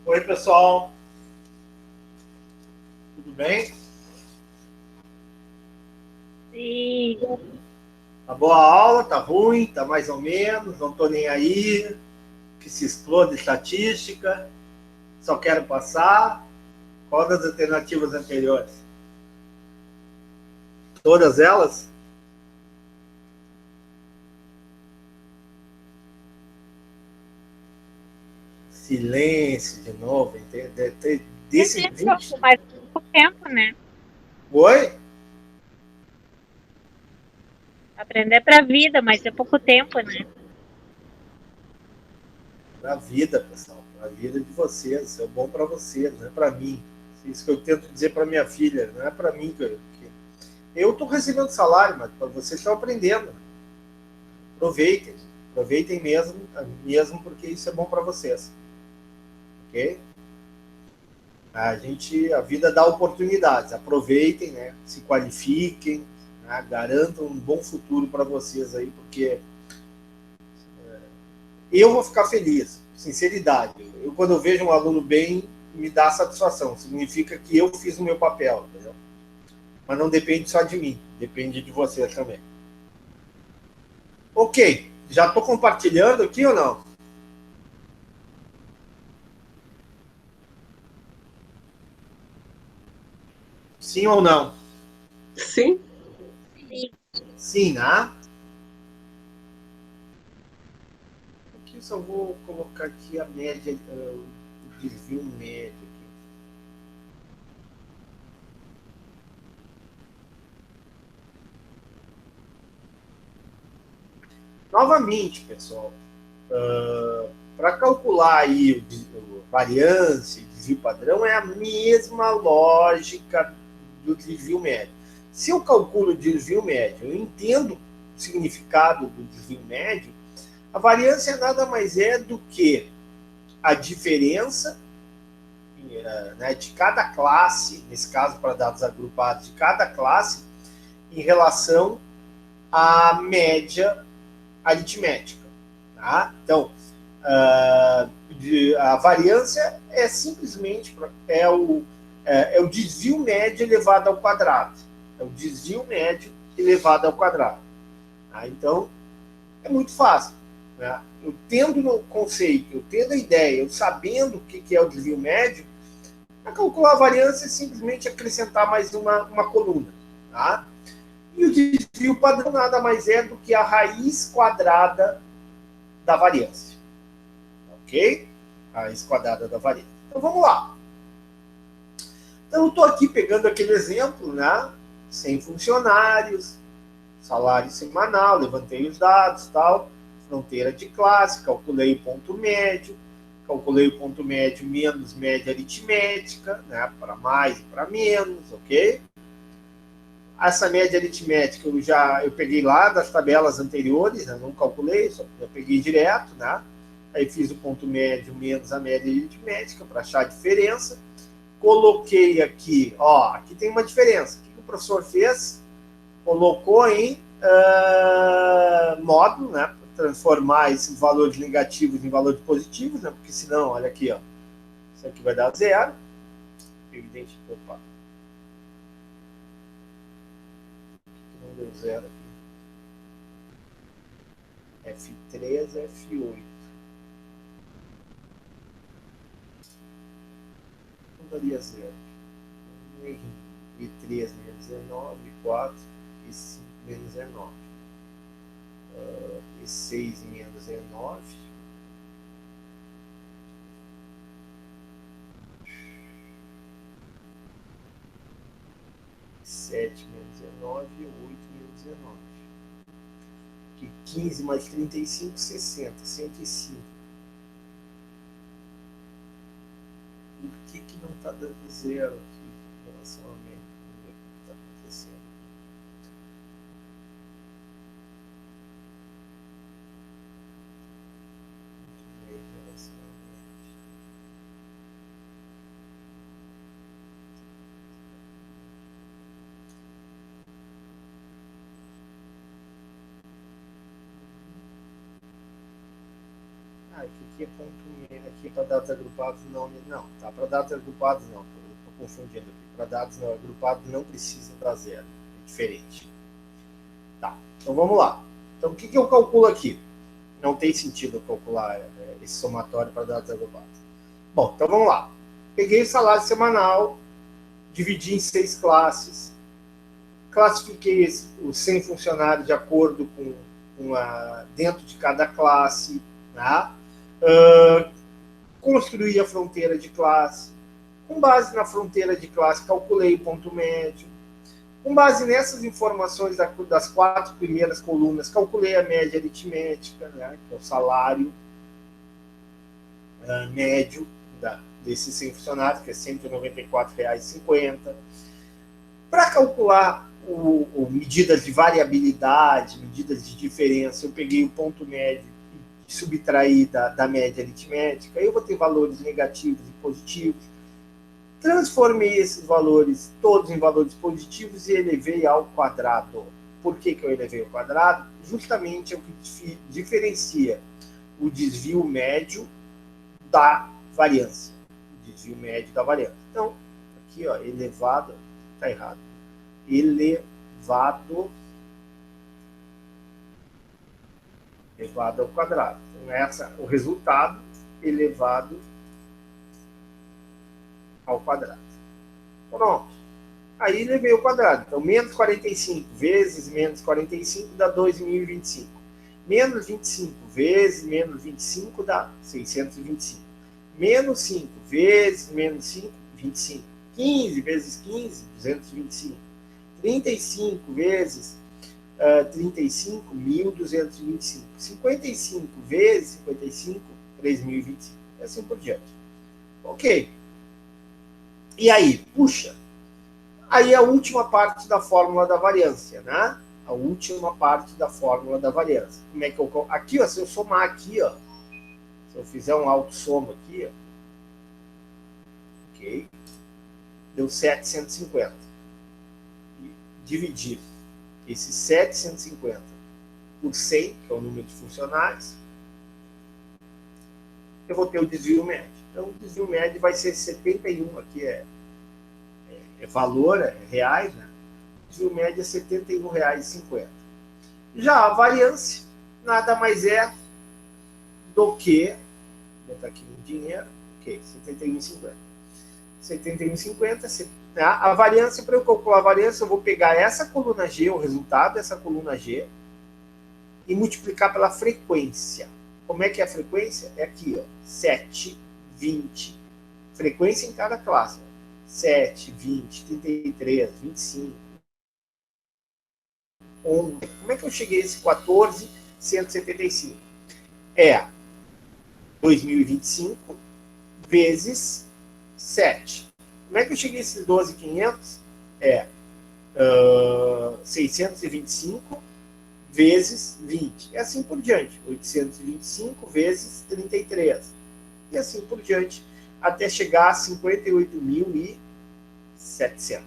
Oi, pessoal. Tudo bem? Sim. Tá boa a aula? Tá ruim? Tá mais ou menos? Não tô nem aí. Que se exploda estatística. Só quero passar. Qual das alternativas anteriores? Todas elas? Silêncio de novo. Desse 20... Mas pouco tempo, né? Oi? Aprender para a vida, mas é pouco tempo, né? Para a vida, pessoal. Para a vida de vocês. Isso é bom para vocês, não é para mim. Isso que eu tento dizer para minha filha. Não é para mim. Eu estou recebendo salário, mas para vocês estão aprendendo. Aproveitem. Aproveitem mesmo porque isso é bom para vocês. Ok? A vida dá oportunidades. Aproveitem, né? Se qualifiquem, né? Garantam um bom futuro para vocês aí, porque eu vou ficar feliz, sinceridade. Quando eu vejo um aluno bem, me dá satisfação. Significa que eu fiz o meu papel, entendeu? Mas não depende só de mim, depende de vocês também. Ok, já estou compartilhando aqui ou não? Sim ou não? Sim. Sim. Sim, né? Aqui eu só vou colocar aqui a média, o desvio médio aqui. Novamente, pessoal, para calcular aí variância e desvio padrão é a mesma lógica do desvio médio. Se eu calculo o desvio médio, eu entendo o significado do desvio médio, a variância nada mais é do que a diferença, né, de cada classe, nesse caso para dados agrupados, de cada classe em relação à média aritmética. Tá? Então, a variância é simplesmente o desvio médio elevado ao quadrado. É o desvio médio elevado ao quadrado. Tá? Então, é muito fácil. Né? Eu tendo no conceito, eu tendo a ideia, eu sabendo o que é o desvio médio, para calcular a variância é simplesmente acrescentar mais uma coluna. Tá? E o desvio padrão nada mais é do que a raiz quadrada da variância. Ok? Raiz quadrada da variância. Então vamos lá. Então eu estou aqui pegando aquele exemplo, né? 100 funcionários, salário semanal, levantei os dados, tal, fronteira de classe, calculei o ponto médio menos média aritmética, né? Para mais e para menos, ok? Essa média aritmética eu peguei lá das tabelas anteriores, né? Não calculei, só eu peguei direto, né? Aí fiz o ponto médio menos a média aritmética para achar a diferença. Coloquei aqui, ó, aqui tem uma diferença. O que o professor fez? Colocou em módulo, né? Para transformar esses valores negativos em valores positivos, né? Porque senão, olha aqui, ó, isso aqui vai dar zero. Evidente, opa. Não deu zero aqui. F3, F8. Não daria zero. E3 menos E9, E4, E5 menos E9. E6 menos E9. E7 menos E9 e 8 menos E9. Que 15 mais 35, 60. 105. Por que não está dando zero aqui em relação a média? Vamos ver o que está acontecendo. Muito bem, em relação a média. aqui é ponto médio, aqui para dados agrupados não, tá, para dados agrupados não, estou confundindo aqui, para dados não agrupados não precisa dar zero, é diferente. Tá, então vamos lá. Então o que eu calculo aqui? Não tem sentido eu calcular esse somatório para dados agrupados. Bom, então vamos lá. Peguei o salário semanal, dividi em 6 classes, classifiquei os 100 funcionários de acordo com dentro de cada classe, tá? Construí a fronteira de classe. Com base na fronteira de classe, calculei o ponto médio. Com base nessas informações das 4 primeiras colunas, calculei a média aritmética, né, que é o salário médio desses 100 funcionários, que é R$ 194,50. Para calcular medidas de variabilidade, medidas de diferença, eu peguei o ponto médio e subtraí da média aritmética, eu vou ter valores negativos e positivos. Transformei esses valores todos em valores positivos e elevei ao quadrado. Por que eu elevei ao quadrado? Justamente é o que diferencia o desvio médio da variância. O desvio médio da variância. Então, aqui, ó, elevado, está errado. Elevado ao quadrado. Então, o resultado elevado ao quadrado. Pronto. Aí elevei ao quadrado. Então, menos 45 vezes menos 45 dá 2.025. Menos 25 vezes menos 25 dá 625. Menos 5 vezes menos 5, 25. 15 vezes 15, 225. 35 vezes 35, 1.225. 55 vezes 55, 3.025. E assim por diante. Ok. E aí, puxa. Aí a última parte da fórmula da variância, né? A última parte da fórmula da variância. Como é que eu... Aqui, ó, se eu somar aqui, ó. Se eu fizer um autossoma aqui, ó. Ok. Deu 750. Dividir esse 750 por 100, que é o número de funcionários, eu vou ter o desvio médio. Então, o desvio médio vai ser 71, aqui é valor, é reais, né? O desvio médio é R$ 71,50. Já a variância nada mais é do que, vou botar aqui no dinheiro, ok, 71,50. 71,50, a variância, para eu calcular a variância, eu vou pegar essa coluna G, o resultado dessa coluna G, e multiplicar pela frequência. Como é que é a frequência? É aqui, ó, 7, 20, frequência em cada classe. 7, 20, 33, 25, 11. Como é que eu cheguei a esse 14,175? É 2025 vezes 7. Como é que eu cheguei a esses 12.500? É 625 vezes 20. E assim por diante. 825 vezes 33. E assim por diante, até chegar a 58.700.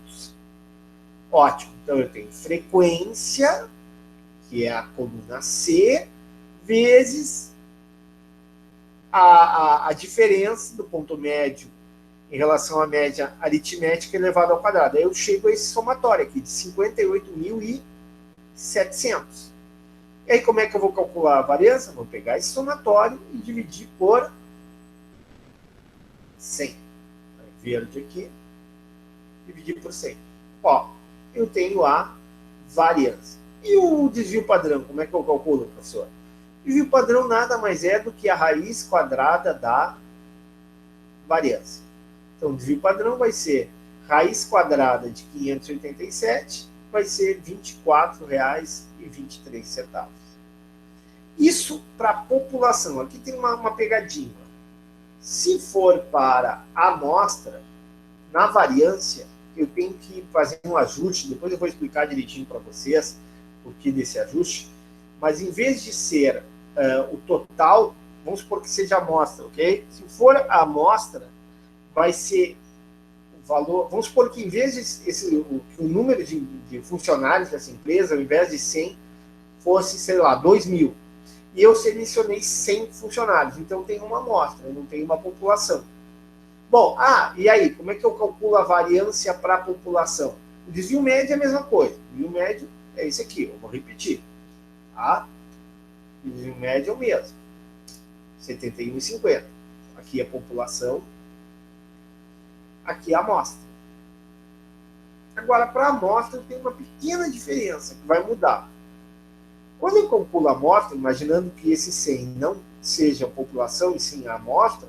Ótimo. Então eu tenho frequência, que é a coluna C, vezes a diferença do ponto médio em relação à média aritmética elevada ao quadrado. Aí eu chego a esse somatório aqui, de 58.700. E aí como é que eu vou calcular a variância? Vou pegar esse somatório e dividir por 100. Verde aqui. Dividir por 100. Ó, eu tenho a variância. E o desvio padrão, como é que eu calculo, professor? O desvio padrão nada mais é do que a raiz quadrada da variância. Então, o desvio padrão vai ser raiz quadrada de 587, vai ser R$ 24,23. Isso para a população. Aqui tem uma pegadinha. Se for para a amostra, na variância, eu tenho que fazer um ajuste, depois eu vou explicar direitinho para vocês o que desse ajuste, mas em vez de ser o total, vamos supor que seja a amostra, ok? Se for a amostra, vai ser o valor, vamos supor que em vez de o número de funcionários dessa empresa, ao invés de 100, fosse, sei lá, 2.000. e eu selecionei 100 funcionários. Então, tem uma amostra, eu não tenho uma população. Bom, e aí, como é que eu calculo a variância para a população? O desvio médio é a mesma coisa. O desvio médio é esse aqui, eu vou repetir. Tá? O desvio médio é o mesmo. 71,50. Aqui é a população, aqui é a amostra. Agora, para a amostra, tem uma pequena diferença que vai mudar. Quando eu calculo a amostra, imaginando que esse 100 não seja a população e sim a amostra,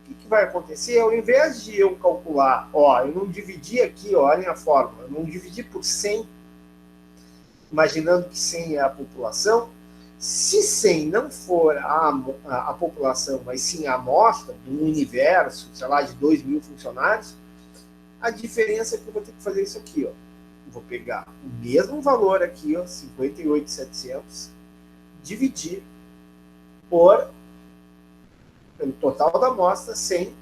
o que vai acontecer? Ao invés de eu calcular, eu não dividi aqui, olhem a fórmula, eu não dividi por 100, imaginando que 100 é a população. Se 100 não for a população, mas sim a amostra do universo, sei lá, de 2.000 funcionários, a diferença é que eu vou ter que fazer isso aqui, Eu vou pegar o mesmo valor aqui, 58.700, dividir pelo total da amostra, 100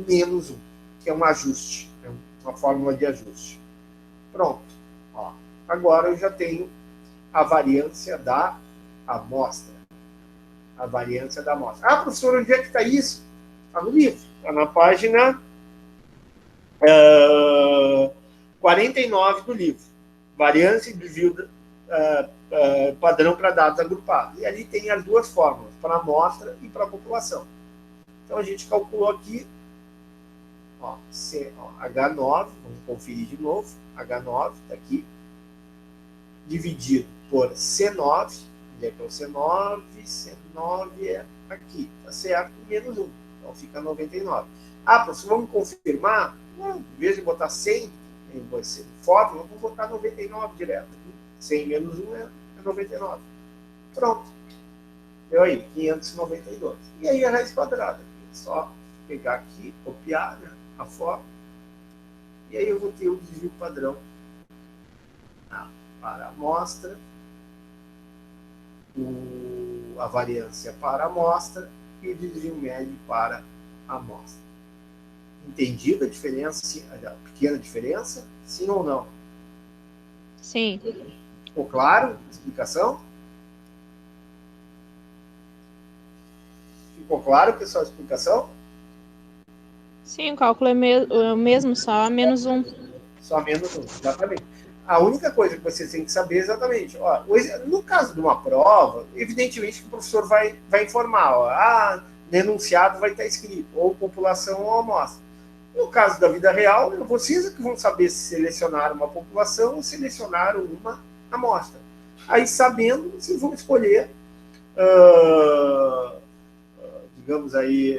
menos 1, que é um ajuste, é uma fórmula de ajuste. Pronto. Agora eu já tenho a variância da amostra. A variância da amostra. Professor, onde é que está isso? Está no livro. Está na página 49 do livro. Variância e desvio padrão para dados agrupados. E ali tem as duas fórmulas, para a amostra e para a população. Então, a gente calculou aqui, H9, vamos conferir de novo, H9 está aqui, dividido por C9, onde é que é o C9? C9 é aqui, tá certo? Menos 1, então fica 99. Professor, vamos confirmar? Não, em vez de botar 100 em fórmula, vamos botar 99 direto. 100 menos 1 é 99. Pronto. Deu aí, 592. E aí a raiz quadrada. Só pegar aqui, copiar, a fórmula. E aí eu vou ter o desvio padrão para a amostra, a variância para a amostra e o desvio médio para a amostra. Entendido a diferença, a pequena diferença? Sim ou não? Sim. Ficou claro a explicação? Ficou claro, pessoal, a explicação? Sim, o cálculo é o mesmo, só menos 1. Só menos 1, exatamente. A única coisa que vocês têm que saber exatamente, no caso de uma prova, evidentemente que o professor vai informar, no enunciado vai estar escrito, ou população ou amostra. No caso da vida real, vocês que vão saber se selecionar uma população ou selecionar uma amostra. Aí, sabendo, vocês vão escolher, digamos aí,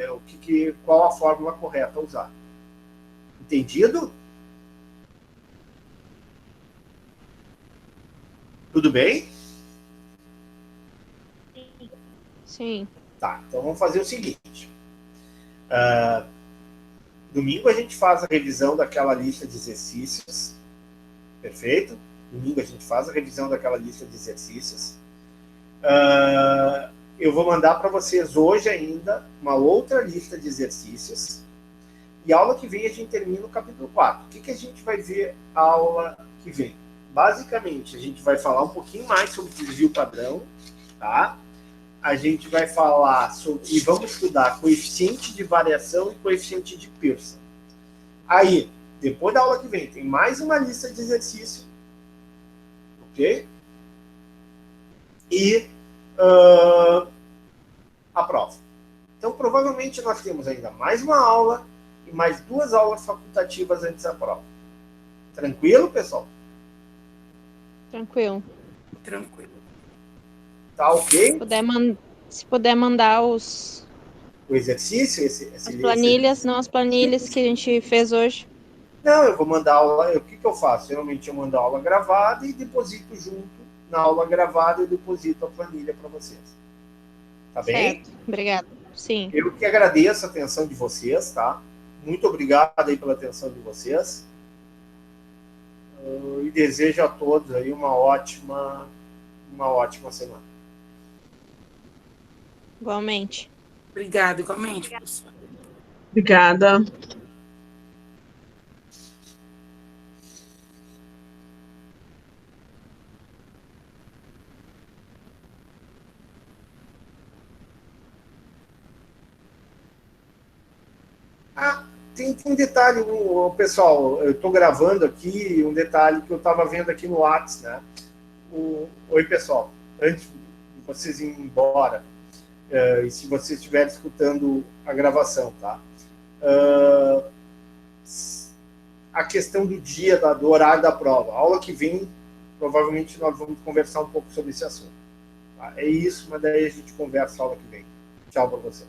qual a fórmula correta a usar. Entendido? Tudo bem? Sim. Tá, então vamos fazer o seguinte. Domingo a gente faz a revisão daquela lista de exercícios. Perfeito? Domingo a gente faz a revisão daquela lista de exercícios. Eu vou mandar para vocês hoje ainda uma outra lista de exercícios. E a aula que vem a gente termina o capítulo 4. O que a gente vai ver a aula que vem? Basicamente, a gente vai falar um pouquinho mais sobre desvio padrão, tá? A gente vai falar sobre, e vamos estudar coeficiente de variação e coeficiente de Pearson. Aí, depois da aula que vem, tem mais uma lista de exercício, ok? E a prova. Então, provavelmente, nós temos ainda mais uma aula e mais 2 aulas facultativas antes da prova. Tranquilo, pessoal? Tranquilo. Tranquilo. Tá ok? Se puder mandar O exercício, as planilhas, não as planilhas que a gente fez hoje. Não, eu vou mandar aula. O que eu faço? Geralmente eu mando a aula gravada e deposito junto. Na aula gravada eu deposito a planilha para vocês. Tá bem? Certo. Obrigada. Sim. Eu que agradeço a atenção de vocês, tá? Muito obrigado aí pela atenção de vocês. E desejo a todos aí uma ótima semana. Igualmente. Obrigada, igualmente, professor. Obrigada. Tem um detalhe, pessoal, eu estou gravando aqui, um detalhe que eu estava vendo aqui no WhatsApp, né? Oi, pessoal, antes de vocês irem embora, e se vocês estiverem escutando a gravação, tá? A questão do dia, do horário da prova. A aula que vem, provavelmente nós vamos conversar um pouco sobre esse assunto. Tá? É isso, mas daí a gente conversa a aula que vem. Tchau para vocês.